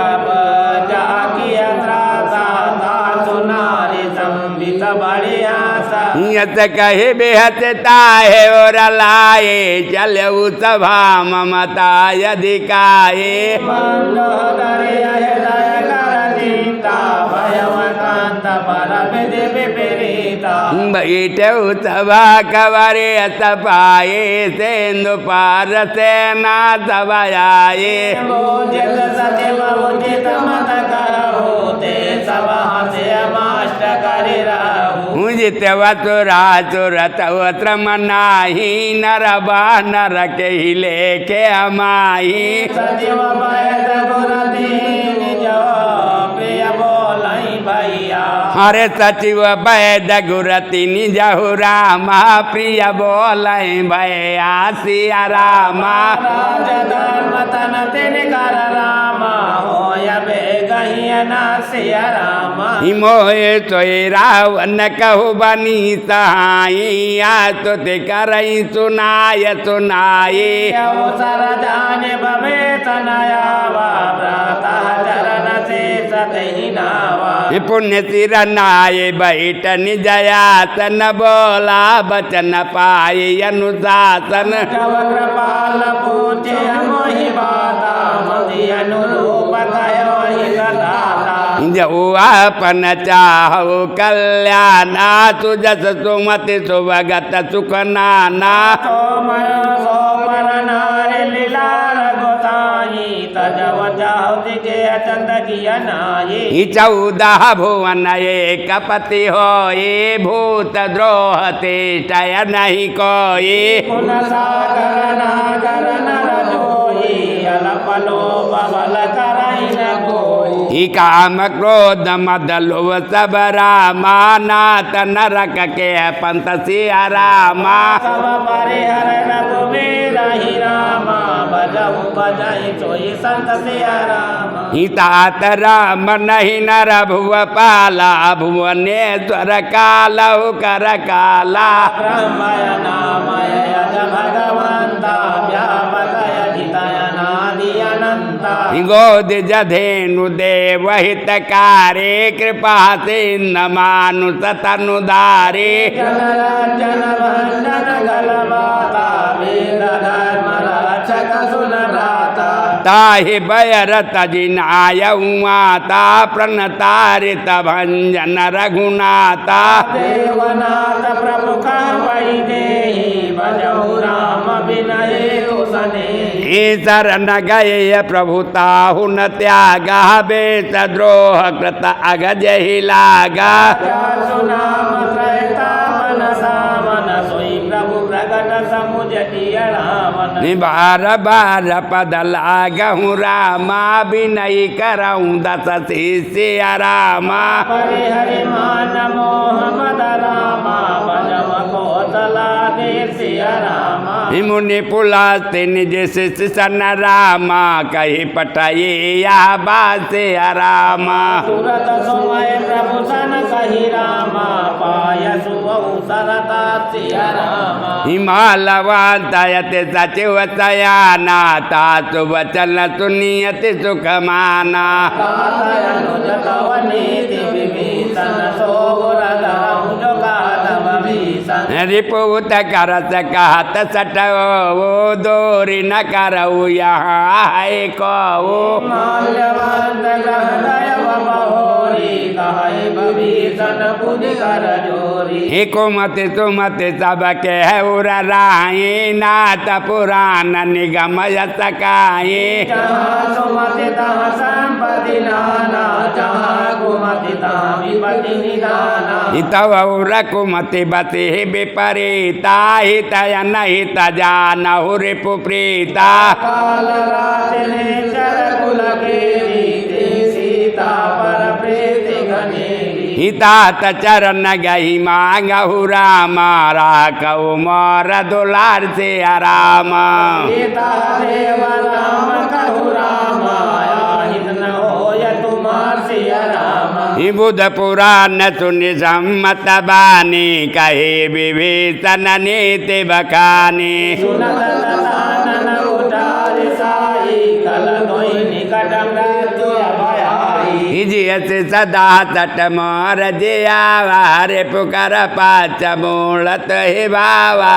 जाकिया त्रासा दासु नारी संबित बढ़िया सा
यत कहे बेहतता है और लाए चलऊ सभा ममता यदिकाए
मंडोदरी हृदय कर चिंता भयवकांत पर विधि विपरीता
बैठऊ सभा कवरे सपाए सेन्दु पार सेना सभाए
मोजित सचिव उचित मत कहो ते सभा से माष्ट करि रहु
जित वसुरा सुरत वस्त्रम नाही नर नर के ही लेखे हमाही
सचिव बैद गुर दीन जो प्रिय बोलाई भैया
हरे सचिव वैद गुरति निजहु रामा प्रिय बोल भैया सिया रामा
राज धर्म तन तिन कर रामा होय बेगहिय ना सिया रामा
मोहे सोई रावण कहु बनी सहाई आ तो ते करई सुनाय सुनाए
अवसर जाने भवे तनयावा व्रता चरण से सतहि नावा
पुण्य सिर नाये बैठ निजयासन बोला बचन पाए अनुशासन
कव कृपाल पूछे मोहि बाता मति अनुरूप कयो हि कदाता
जो आपन चाहो कल्याणा तुजस सुमति सुभगत सुख नाना
सोमय सोमर नारि लीलार गोसाई तजव चाहु दिखे चंद किया नाई
14 भुवन एक पति हो ये भूत द्रोह तिष्ठय नहीं कोई
पुन सागर नागर नर जोई अलपलो बबल करई न कोई
काम क्रोध मद लोभ सब रामा नाथ नरक के पंथ सिया रामा
सब परिहर रघुवीर ही रामा बजहु बजहि सोई संत सिया रामा
तात राम नहीं नर भुव पाला भुवनेश्वर कालहु कर काला
ब्रह्मय नामय यज भगवंता व्यापक यजितय नादि अनंता
गोद जधेनु देव हितकारे कृपा सिंह मानुष तनुधारे
जनरंजन भंजन गलबाता वेद धर्म रक्षक सुन भ्राता
ताहि भयरत जिनाय माता प्रणतारित भंजन रघुनाथा
देवनाथ प्रमुख वैदेही भजहु राम विनय सने
शरण गए प्रभुताहु न त्यागा बेस द्रोह कृत अगज ही लागा
सुनाम त्रयता मन सामन सोई प्रभु प्रगट समुझ दिय रामन
बार बार पद लागहु रामा विनय करऊँ दस शिष्य रामा
हरि हरि मान मोह मद रामा भजम कौशला दे सिया रामा
मुनि पुलास्ते निज शिष्य सन रामा कही पटाये या बासे रामा
तुरत समय प्रभु सन कही रामा पाय सुबहु सरता सिया रामा
हिमालवादयत सचिव सयाना तासु वचन सुनियति सुख माना
कातय अनुज तव नीति विभीषण सोर धरहु जो गाधव भीषण
रिपुत करस कहत सटो दोरी न करऊ यहाँ है को
माल्यवंत ग्रहदय बहोरी कहै भीषण बुझ कर जोरी
कुमति सुमति सबके उर राई नाथ पुराण निगम सकाए
जहाँ सुमति तहाँ संपत्ति नाना जहाँ कुमति तहाँ विपत्ति निदाना
तव कुमति बति विपरीता हित हित जानहु रिपु प्रीता
काल रात निश्चर कुल केरी सीता पर प्रीति घनेरी
हितात चरण गही मांगहु रामा राखऊ मोर दुलार से रामा
सीता देव राम कहु रामा हित न होय तुमार सिया रामा
बुध पुराण सुनि सम्मत बानी कहे विभीषण नीति बखानी
सुनत दशानन उठारि साई कल कोई निकट मृत्यु अभयाई
जियस सदा तट मोर जियावारे पुकार पाच मूलत हे बावा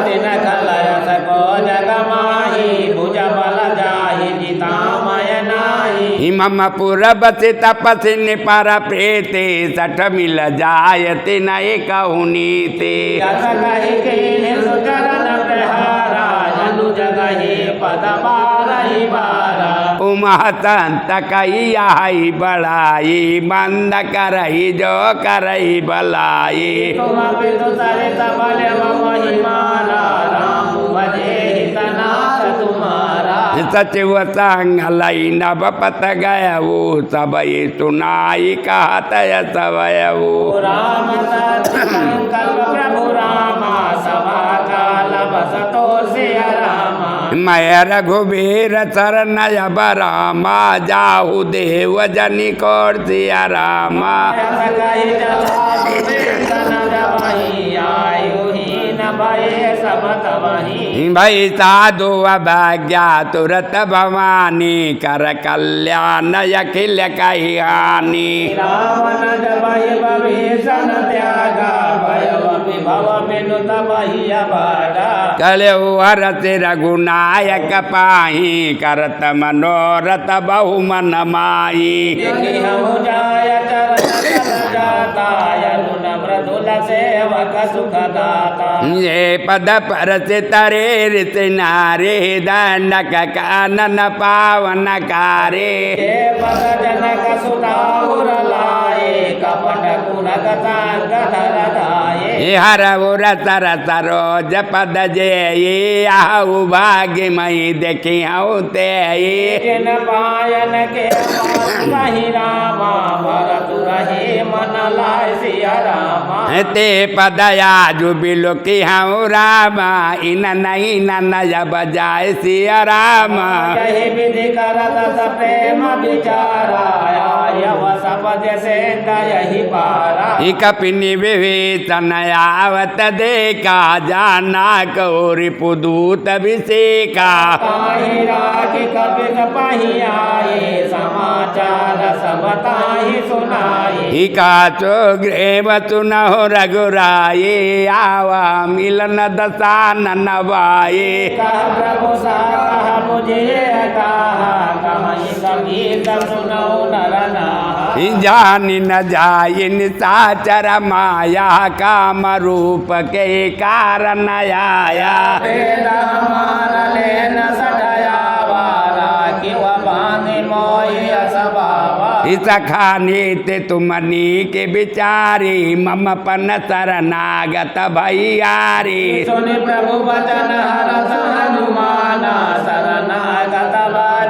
दिन खलय सको जग माही भुज बल जाहि जितामय नाही
मम पुरबसि तपसि निपर प्रीति सठ मिल जायति नई कहु नीति
यस कहि कीन्हि सुचरण प्रहारा जनु जगहि पद बारहि बारा
उमहतंत कही आई बड़ाई बंद करही जो करही भलाई
तुम पितु सरित बल महिमारा राम भजे हितनाथ तुम्हारा
सचिव संग लई नभ पत गयऊ सब सुनाई कहत सवयऊ
राम संकल्प प्रभु रामा सभा काल बसतो सिया रामा
मैं रघुबीर शरण अब रामा जाहु देव जनि कौर सिया रामा
यस कहि जवाबु बेसन जबहि आयुहीन भये सब तबहि
भई साधु अभाग्या तुरत भवानी कर कल्याण अखिल कही हानि
रावण जबहि विभीषण त्यागा भयवपि भव बिनु तबहि अभागा
कलऊ हरत रघुनायक पाही करत मनोरथ बहु मन माई
देखि हमु जाय चरण तल जाता यरुण मृदुल सेवक सुख दाता
ये पद पर से तरे ऋत नारे दंडक कानन पावन कारे
हे पद जनक सुताउर लाए कपट कुरक सांग धर धाये
हर उर सर सरोज पद जे आहु भाग्य मई देखी हूँ ते
जिन पायन के पाहि रामा भरत रहे मन लाय सिया रामा
ते पदया जुबिलो की हूँ रामा इन नहीं नया बजाय सिया रामा
यही विधि करत स प्रेम विचारा यव सपद से यही पारा
कपिनी विभीषण आवत देखा जाना कौरि पुदूत अभिषेका
ताहि राखि कपित पहि आए समाचार सब ताहि सुनाए
काचो ग्रेव सुनहो रघुराये आवा मिलन दशानन वाये
कह प्रभु सा कह मुझे कहा कहीं कबीर सुनो नर नाहा
जानि न जाय निशाचर माया काम रूप के कारण आया
वेद हमारा लेन सटाया वारा किव बांधि मोहि असबावा
सखानी ते तुमनी के बिचारी मम पन शरणागत भैयारी
सुनि प्रभु वचन हरस हनुमाना शरणागत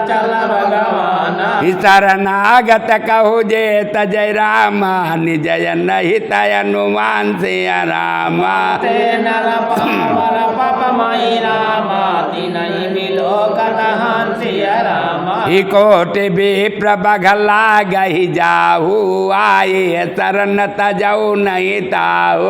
चल भगवाना
शरणागत कहु जे तजय राम निजय नहीं तय हनुमान से रामा
ते नर पावर पप मई रामा तिनहि मिलो कतहान सिया रामा
कोटि विप्र बघला गही जाहू आए शरण तजऊ नहीं ताऊ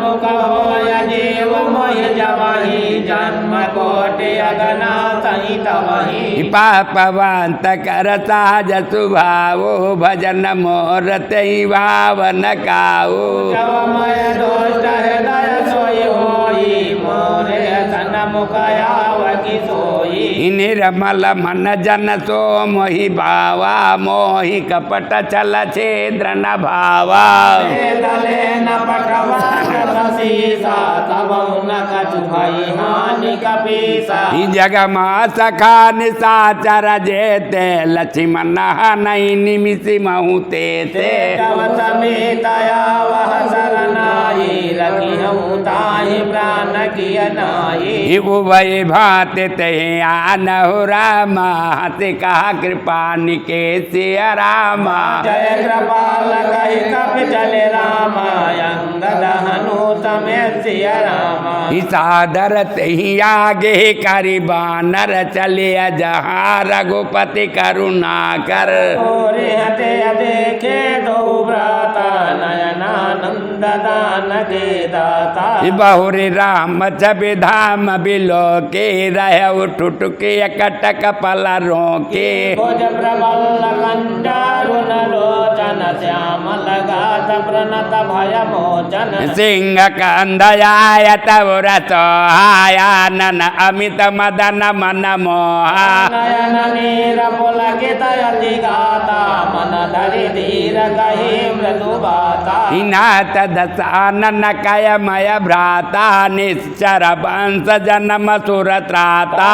मुख होय जीव मोहि जबहि जन्म कोटि अगना सहित वही
पापवंत कर सहज सुभावो भजन मोर तई भावन काऊ
जवमय दोष हृदय सोई होई मोरे सन मुख आवकी सोई
निर्मल मन जन सो मोहि भावा मोहि कपट छल छेद्र न भावा
दले न पटवा सीसा तब न कछु भई हानि कपीसा
जग मा सखा निशाचर जेते लक्ष्मण नहीं निमिषि महु तेते
तव समेतया वह शरणाई रखी हूँ ताहि प्राण किय नाई
उभय भात ते जानहु रामा हंस कहा कृपा निकेश सिया रामा
जय कृपाल कहि कपि चले रामा अंगद हनुमत में सिया रामा
सादरत ही आगे करी बानर चले जहाँ रघुपति करुणा कर
ओरे हते देखे दो भ्राता नयनानंद दान के दाता
बहुरी राम छवि धाम बिलो के रह उठ के कटक पल रोके
भुज प्रबल कंजारुन लोचन श्याम लगात प्रणत भय मोचन
सिंह कंदयाय तव रसोहाया नन अमित मदन मन मोहा
नयन नीर पुलकित यति गाता मन धरि धीर कहि मृदु बाता
नाथ दशानन कयमय भ्राता निश्चर वंश जन्म सुर त्राता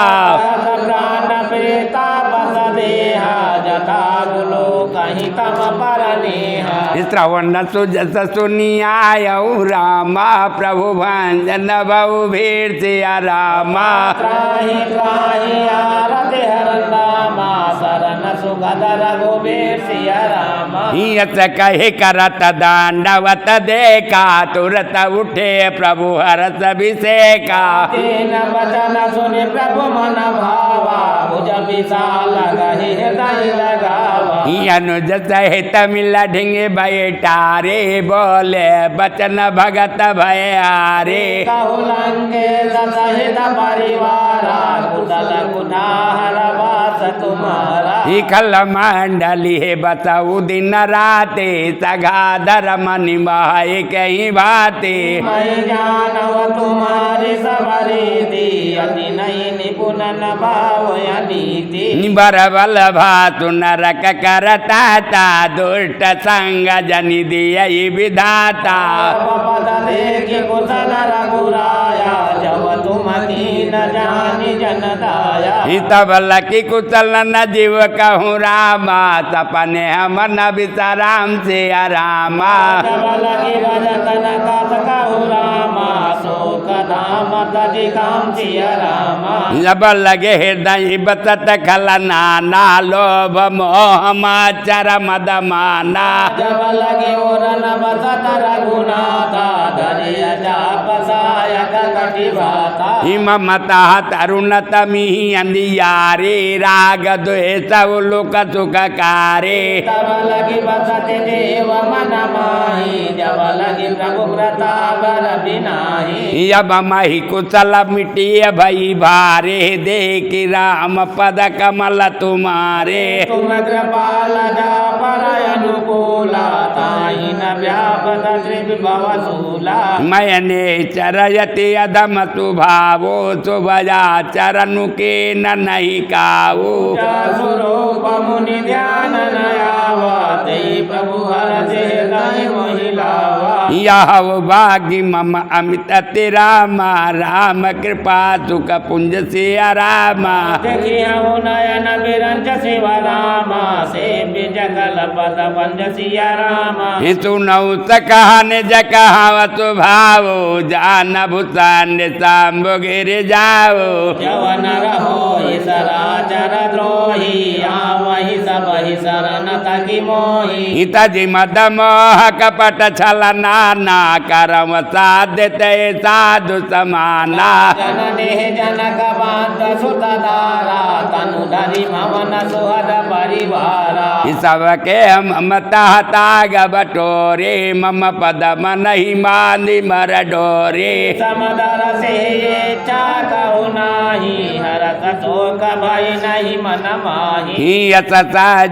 प्राण प्रेता बस देहा जथा गुलो कहीं तम पर नेहा
श्रवण सुजस सुनियायऊ रामा प्रभु भंजन बहु भीड़ सिया रामा
त्राहि त्राहि आरति हर रामा शरण सुगद रघुबीर सिया रामा
यस कहे करत दांडवत देखा तुरत उठे प्रभु हरस अभिषेका
तेन वचन सुनि प्रभु मन भावा भुज विशाल गहि हृदय लगावा
अनुज सहित मिल ढिंगे बैठारे बोले बचन भगत भयारे
कहु लंकेश सहित परिवारा कुशल कुठार वास तुम्हारा
खल मंडली बसऊ दिन राते सगाधर मनि बहाए कहीं बाते
मैं जानव तुम्हारी सबरीति अति नहीं निपुण न भाव अनीति
बरबल भातु नरक करता ता दुष्ट संग जनि दिय विधाता
पद देखि कुशल रघुराया जब तुम दीन जानि जन दाया
तब लकी कुशल न जीव कहूँ रामा सपने हम न विश्राम से रामा
जब लगी रजतन कथ कहु रामा शोक धाम तजि काम सिया रामा
जब लगे हृदय बसत खल नाना लोभ मोह माचर मद माना
जब लगे ओरन बसत रघुनाथा धरिय जाप सायक कटि भाता
ममता तरुण तमी अंधियारे राग द्वेष लोक सुख कारे
तब लगी बसत देव मन माही जब लगी प्रभु प्रताप बिनाही
अब मही कुशल मिटिय भई भारे देखि राम पद कमल तुम्हारे
तुम कृपाल जा पर अनुकूला ताहि न व्यापत त्रिभुव सूला
मयने चरयति अधम सुभावो सुभजा चरनु के न नहीं कावो
स्वरूप मुनि ध्यान नयावा ते प्रभु हर से गहि महिलावा
यह भाग्य मम अमित रामा राम कृपा सुख पुंज सिया रामा
देखियहु नयन बिरंज शिव रामा सेव्य जगल पद पंज सिया रामा
सुनऊ सकहन जकहावत भावो जान भूषान सांबो गिर जाओ
जवन रहो सराचर द्रोही आवहि सब ही शरण तकी मोही
हितजि मद मोह कपट छल नाना करम साध्य ते साधु समाना
जनने जनक बांध सुत दारा तनु धरि मवन सुहद परिवारा
सबके ममता ताग बटोरे मम पद मनहि मानि मर डोरे
समदर से ये चाकहु नाही हरत शोक भय नहीं मन माही
यस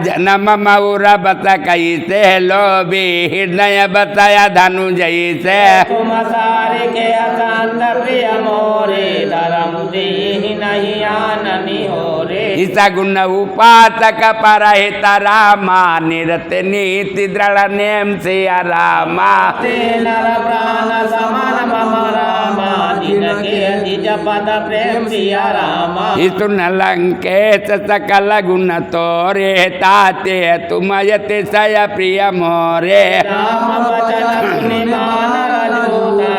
जन्म मऊर बस कैसे लोभी हृदय बतया धनु जैसे
तुम सारे के असांद प्रिय मोरे धर्म देहि नहीं आननी हो रे
सगुण उपासक परहित रामा निरत नीति दृढ़ नेम से रामा
ते नर प्राण समान मम रामा जिनके निज पद प्रेम सिया रामा
सुन लंकेश सकल गुण तोरे ताते तुम यति सय प्रिय मोरे
राम वचन सुनि मान रजूता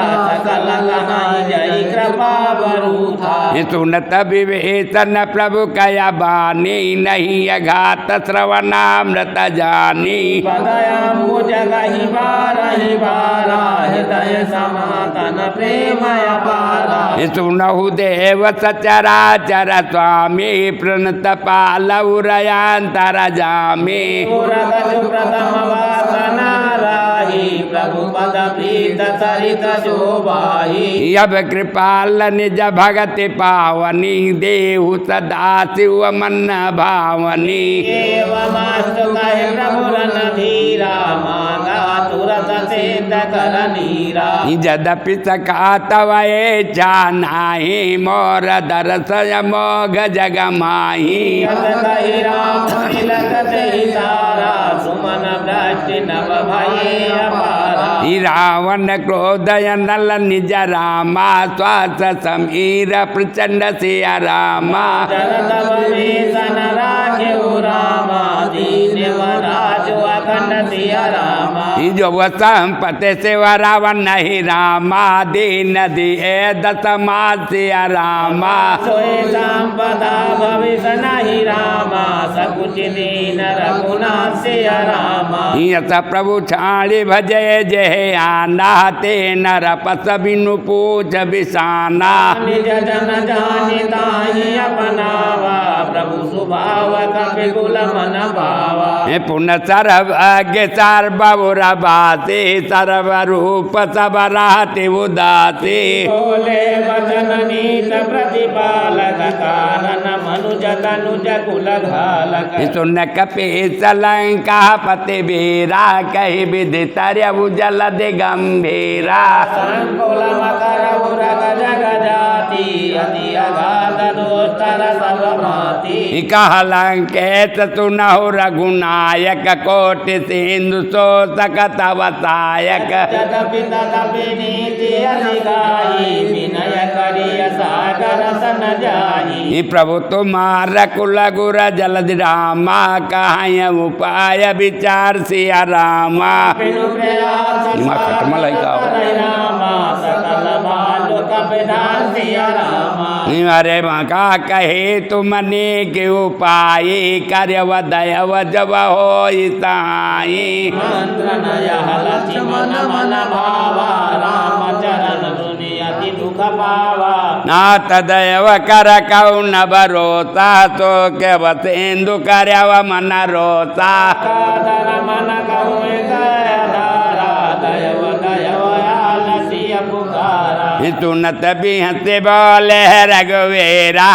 सकल कहाई जय कृपा मरू था।
सुनत विवेचन प्रभु कया बानी, नहीं अघात श्रवणामृत जानी।
पदयम्बुज गहि बारा, हृदय सनातन प्रेम अपारा।
सुनहु देव सचराचर स्वामी, प्रणत पालउरयांतर जामी।
पुरगजु प्रथम वासना राही, प्रभु पद प्रीत सरित शोभाही।
अब कृपाल निज भगति पावनी, देहु सदा शिव मन भावनी।
एवमास्तु कहे प्रभु रणधीरा, मांगा तुरत सिद्ध कर नीरा।
यद्यपि सखा तव इच्छा नाही, मोर दर्शय मोघ जग माही।
यत कहि राम तिलक तेहि तारा, सुमन भ्रष्टि नभ भये अपारा।
रावण क्रोधय नल निज रामा, श्वास समीर प्रचंड सिया रामा।
जगत विभीषण राखेउ रामा, दीनवराजु अखंड सिया रामा।
जो संपत्ति शिव रावण नहीं रामा, दीन दिए दशमा सिया रामा।
सोई संपदा भविष्य नहीं रामा, सकुच दीन रघुनाथ सिया रामा।
यत प्रभु छाड़ी भजय जय आना, ते नर पस बिनु पूछ बिसाना।
निज जन जानि ताहि अपनावा, प्रभु सुभाव कपि कुल मन भावा।
पुनः सर्व अज्ञ सर्वबुर बाते, सर्व रूप सब रहते उदाते।
बोले वचन नीत प्रतिपालक, कानन मनुज तनुज कुल घालक।
सुन कपीस लंका पति बीरा, कही विधि तरयु जल दिगंभीरा।
संकुल मकर उरग जग जाति, अति अगाध दोस्तर सब भांति।
कहलंकेत सुनहु रघुनायक, कोटि सिंधु शोषक तव सायक।
यद्यपि तदपि नीति अधिकाई, विनय करिय सागर सन जाई।
प्रभु तुम्हार कुल गुर जलधि रामा, कहाय उपाय विचार सिया रामा।
बिनु प्रयास
खटमल है का
रामा, सकल भालु कपिधान सिया रामा।
अरे मका कहे तुमने के उपाय, कर्यव दयव जब हो साई।
मंत्र नय लक्ष्मण मन भावा, राम चरण सुनि अति दुख पावा।
नाथ दयव कर कौ न भरोसा, तो के बसेंदु कर्यव मन रोसा।
कादर मन कहु दयाधारा, दयव दयव आलसिय पुकारा।
सुनत बिहसे बोले रघुवीरा,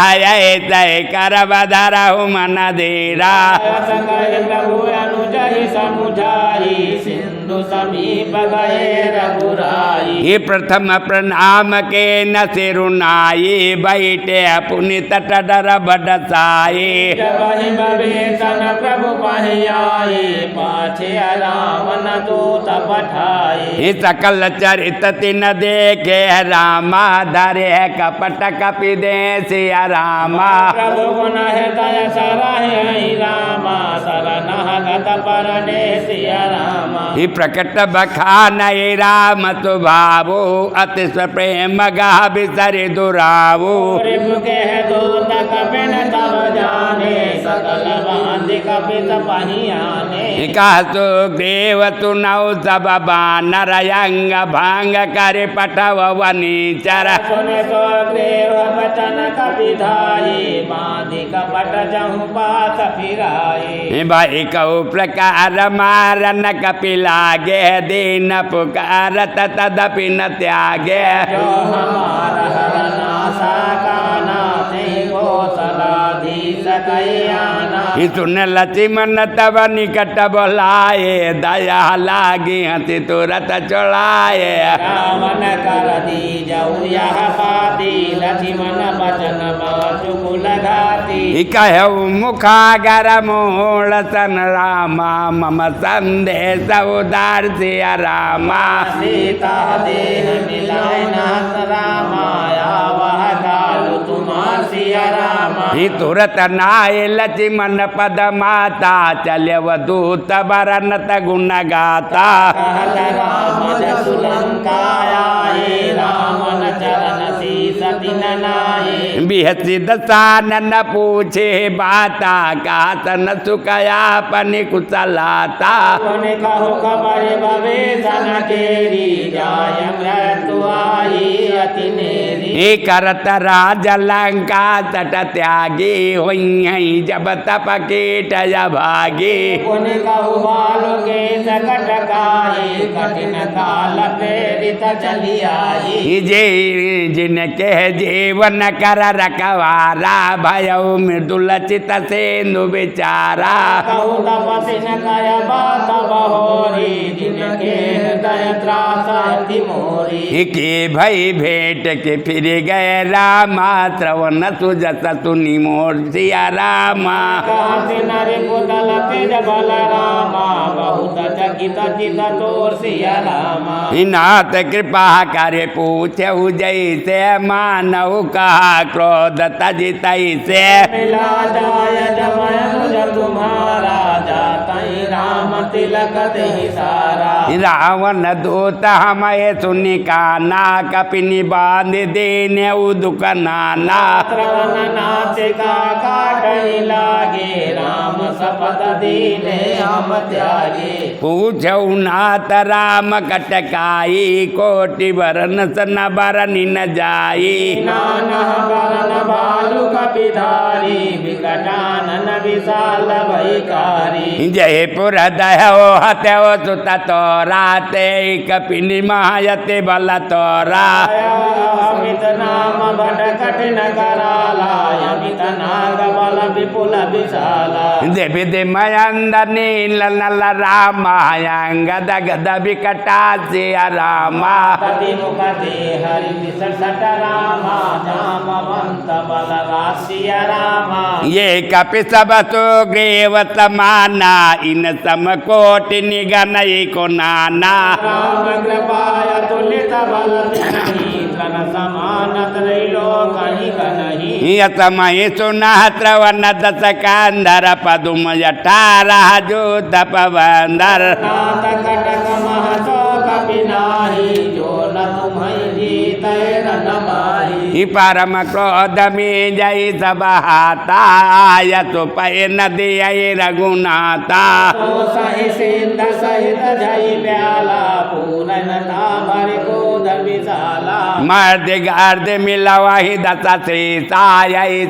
तय कर बधरहु मन धीरा।
यस कहि प्रभु अनुजहि समुझाई, सिंधु समीप गए रघुराई।
प्रथम प्रणाम के न सिरुनाई, बैठे पुनि तट डर बडसाई।
जबहि विभीषण प्रभु पहियाई, पाछे रावण दूत पठाई।
सकल चरित तिन देखे रामा, धरे कपट कपि दे सिया रामा।
प्रभु गुण हृदय सरहि रामा, शरणगत परने सिया रामा।
प्रकट बखान राम सुभावो, अति प्रेम गाह बिसरि दुरावो।
रिपु के दूत कपिन तब जाने, सकल बांधि कपित पहियाने।
कह सुग्रीव सुनौ सब बानर, अंग भांग कर पठव वनीचर।
सुने सुग्रीव वचन कपिधाई, बांधि कपट जहु पास फिराई।
भाई कहु प्रकार मारन कपि लागे, दीन पुकारत तदपि न त्यागे।
जो हमार हरनासा काना, तेहि कौशलाधीश कहियाना।
सुन लक्ष्मण तब निकट बोलाए, दया लागी हति तुरत चढ़ाए।
रावण कर दीजऊ यह बाती, लक्ष्मण बचन बहु घाती।
कहु मुखागर मूल सन रामा, मम संदेश उदार सिया रामा।
सीता देह मिलाय नाथ रामा, वह कालु तुमार सिया रामा।
तुरत नाय लक्ष्मण पद माता चले दूत बरनत गुण गाता
कहत राम जसु लंकाए रावण चरण शीस दिन नाये
बिहसी दसानन पूछे बाता कातन सुकया पनि कुशलाता
पुनि कहु खबर भवे सन केरी जाय मृत्यु आई अति नेरी
करत राज लंका तट त्यागी हुई जब तप कीट भागी
पुनि कहु बालु के सकट काई कठिन काल प्रेरित चली आई
जे जिनके जीवन कर रखवारा भयो मृदुल चित सेन्दु विचारा
कहु तपस्वी न कय बात बहोरी जिनके हृदय त्रास अति मोरी
के भई भेंट के फिर गए रामा श्रवण सुजस सुनि मोर सिया रामा
कहति नरि पुतल तेज बल रामा बहुत चकित चित तोर सिया रामा
नाथ कृपा करे पूछे जैसे मानव कहा क्रोध तजि तैसे
मिला जाय जमय मुझ तुम्हारा जातहि राम तिलक तेहि सारा
रावण दूत हमें सुनि काना कपिनि बांध देने उदुक नाना
श्रवण नासिका काटहि लागे राम शपथ दीने हम त्यागे
पूछऊ नाथ राम कटकाई कोटि वरन सन बरनि न जाई
नाना बरन भालु कपिधारी विकटानन विशाल भयकारी
जयपुर दहो हत्यो सुत तोरा ते कपिनि महायते बल तोरा
अमित नाम भट कठिन कराला अमित नाग बल विपुल विशाला
देवी मयंद नील नल रामायंग गद विकटा से रामा
कति मुख हरि विसट रामा जामवंत बल राशिया रामा
ये कपि सब सुग्रीव समाना इन समकोटि निगन को नाना
राम कृपाय तुलित बल तिन्हि तन समान त्रैलोक ही कनहि
यतमहि सुनः श्रवण दस कांधर पदुम अठारह जो तपवंदर
नाथ कटक महसो कपिनाहि जो न तुम्हि जीतै न माहि
परम क्रोध में जय सब हाथा आयत पै नदी रघुनाथा
तो सहि सिंध सहित जय प्याला पूरन भर गोद विशाला
मर्द गर्द मिलवाही दस श्रीसा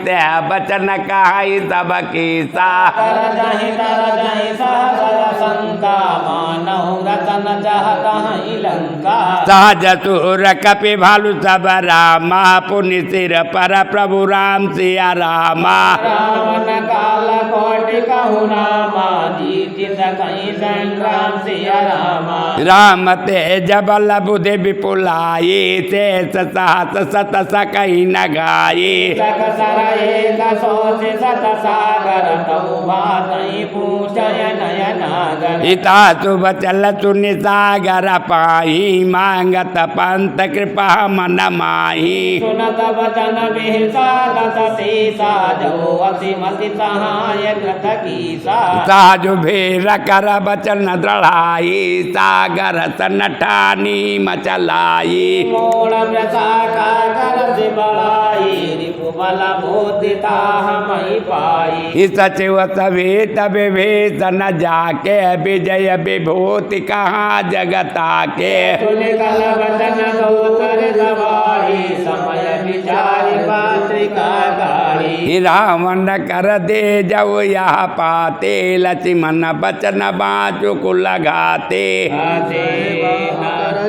से बचन कहाई सब कीसा
कर जहि सहस्र शंका मानहु रतन चाहत हई लंका
सहज सुर कपि भालु सब रामा पुनि सिर पर प्रभु राम सिया रामा
रावण काल कोटि कहु रामा जीत कहीं संग्राम सिया रामा
राम तेज बल बुद्धि विपुलाई शेष सहस सत सकई न गाई
सक सर एक सोच सत सागर तऊ बातई पूछय नयनागर
इता शुभ चल सुनि सागर पाही मांगत पंत कृपा मन माही
सुनत वचन विषाद सीसा जो असिमति सहाय कृत कीसा
साजु भेर कर बचन दृढ़ाई सागर सन ठानी मचलाई
मोड़ प्रसाका कर से बढ़ाई रिपु बल बोधिता हमहि पाई
सचिव सवेत विभीषण जाके विजय विभूति कहाँ जगता के
सुनि कल वचन दोतर सवारी समय विचार पात्रिका गाड़ी
रावण कर दे जब यह पाते लक्ष्मण बचन बाँचु कुल घाते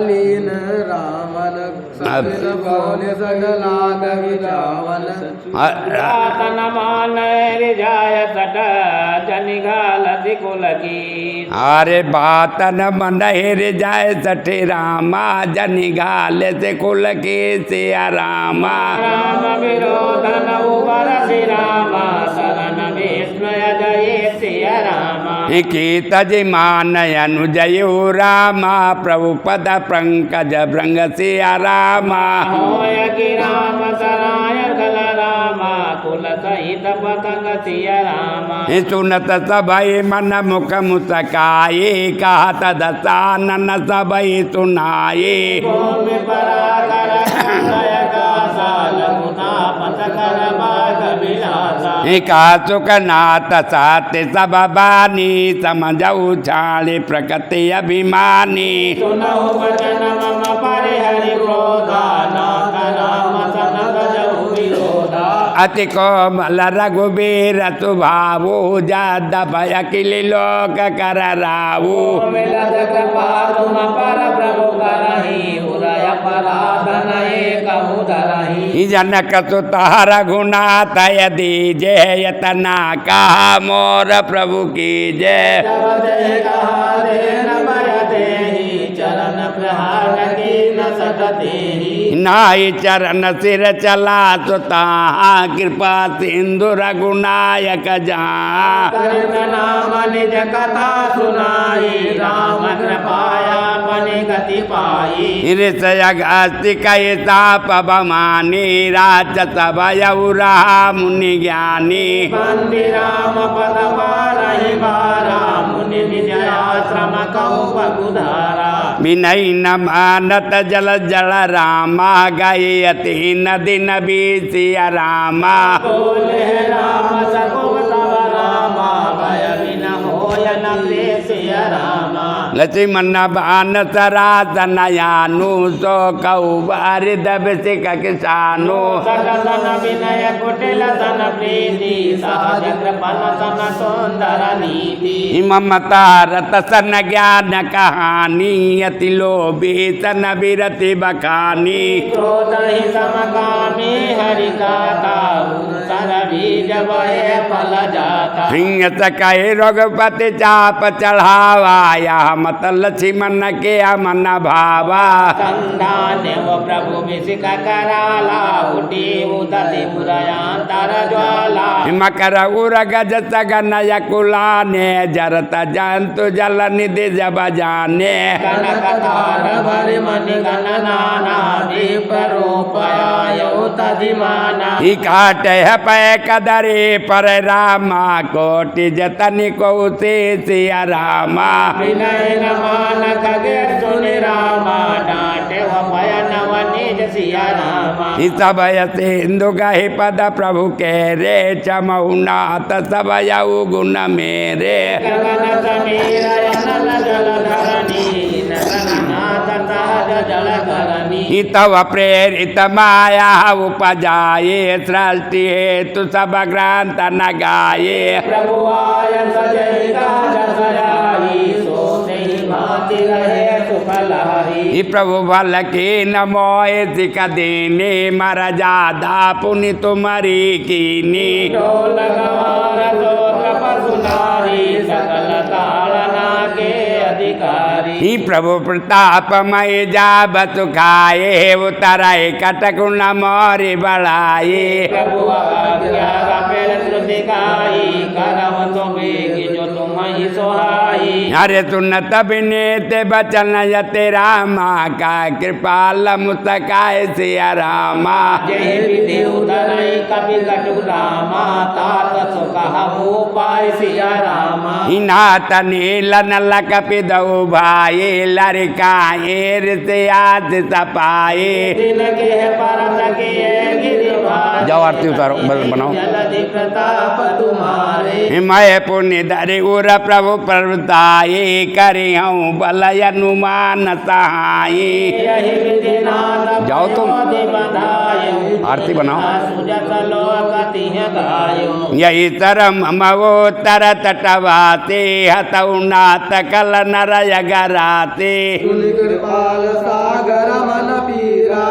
लीन रामन सकलाद विचावन तन मान जाय सट जनिघाल कुल की
अरे बात न मंडर जाय सठे रामा जनि घाल से कुल के से रामा
राम विरोधन उबर श्री रामा शरण विष्णु जय सिया रामा
की तज मान अनुजयो रामा प्रभु पद पंकज भृंग सिया रामा
होय कि राम सराय कल रामा कुल सहित पतंग सिया राम
सुनत सबई मन मुख मुस्काए कहत दसानन सबई सुनाए
भूमि पराकर दया का साल मुता पत कर बाग बिलासा
का सुखनाथ साथ सब बानी समझऊ छाड़े प्रकृति अभिमानी
सुनहु वचन मम परिहरि क्रोधा नाथ नाम सनत जहु विरोधा
अति कोमल रघुबीर सुभावो जाद भय किल लोक कर रावो
मिलत कृपा तुम पर प्रभु करहि उदय पराधन एक उदरहि
जनक सुत रघुनाथ यदि जय यतना कहा मोर प्रभु की जय
जब जय कहा देन भय देहि चरण प्रहार की न सकतेहि
नाई चरण सिर चला सुता कृपा सिंधु रघुनायक जहाँ
करित नाम निज कथा सुनाई राम कृपाया पनि गति पाई
ऋषय अगस्त्य कई ताप बमानी राजस भयउ रहा मुनि ज्ञानी
बंदी राम पद बारहि बारा मुनि निज आश्रम कहु बगुधारा
विनय न मानत जल जल रामा गई अति नदी नबी सिया रामा
बोले राम सकुब तव रामा भय बिन होय न क्लेशय रामा
लक्ष्मण बान सरासन यानु सो कौ बारिद बिसिक किसानु
सकसन विनय कुटिल सन प्रीति सहज कृपन सन सुंदर नीति
ममता रत सन ज्ञान कहानी अति लोभी सन विरति बखानी
क्रोध ही समकामी हरि गाता सर बीज बहे फल जाता
हिंस कहे रघुपति चाप चढ़ावाया मत लक्ष्मण के मन भावा
संधान वो प्रभु विषिक कराला उठी उदति पुरयांतर ज्वाला
मकर उर गज सगन यकुलाने जरत जंतु जल निधि जब जाने
कनक तार भरि मणि गण नाना दीप रूप आयो तदिमाना
ही काटे पै कदरे पर रामा कोटि जतन को से सिया रामा
विनय रमान खगे सुनि रामा डांटे वो भय नव निज सिया रामा
ही सब सिंधु गहि पद प्रभु के रे चमऊ नाथ सब यऊ गुण मेरे
गगन समीर अनल जल धरणी नरनाथ सहज जल करणी
ही तव प्रेरित माया उपजाए सृष्टि हेतु सब ग्रंथ न गाये
प्रभु आय सजय काज सयाई सो नहीं भांति रहे सुफलहारी
ही प्रभु बल की नमोए सिख दीनी मर जादा पुनि तुम्हारी कीनी
ढोल गवार स्तोत्र पशुनारी सकल ताड़ना के अधिकारी
ही प्रभु प्रताप मय जाब सुखाए उतराय कटकुण मोरी बढ़ाए
प्रभु आज्ञा कपिल श्रुति गाई करम तुम्हें जो तुम ही सोहाई
अरे सुनत बिनेत बचन यते रामा का कृपाल मुस्काए सिया रामा
जय विधि उदरई कपि कटु रामा तात सुखहु पाय सिया रामा
नाथ नीलन लकपि दऊ भाई लड़काए ऋषियाद सपाए
दिन के परम के गिरिवार
जाओ आरती उतारो बनाओ
जलधि प्रताप तुम्हारे
मैं पुण्य धरि उर प्रभु प्रवताए करी हूँ बल अनुमान सहाय
यही विधि नाथ
जाओ तुम।
बधायो
आरती बनाओ।
सुजत लोकति गायो
यही तरम मवो तर तटवाते हतौ नाथ कल नर यगराते
तुलि कृपाल सागर मन पीरा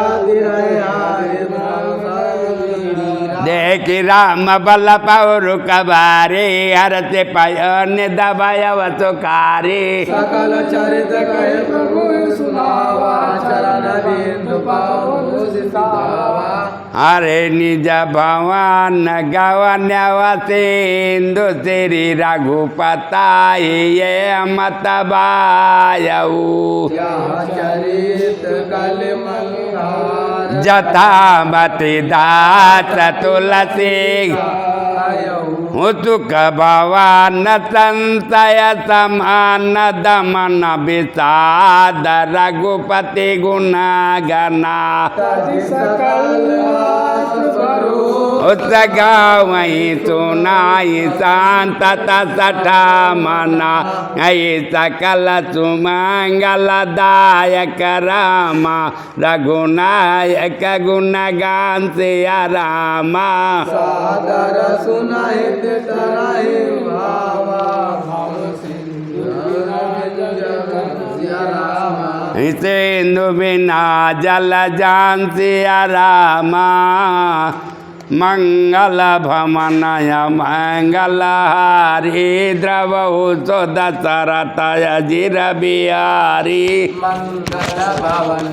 देख राम बल पौर कबारे हरते पयन दबायव सुखारे
सकल चरित कहे प्रभु सुनावा चरण बिंदु पावो सितावा
हरे निज भवन गवन्यव सिंधु श्री रघुपताई ये मत बायऊ
यह चरित कल मंगार
जथामति दास तुलसी सुख भवान संशय समान दमन विषाद रघुपति गुणगना उस गावई सुनाई शांत सठा मना सकल सुमंगल दायक रामा रघुनायक गुणगान से रामा
सादर सुनाहित तरहि भावा भाव सिंधु सिया रामा
सिंधु बिना जल जान सिया रामा मंगल भमनय मंगल हारी द्रवहु सो दशरथ अजिर बिहारी
मंगल भवन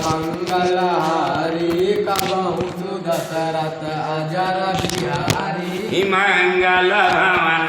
मंगल हारी कबहु दशरथ अजर बिहारी
मंगल भवन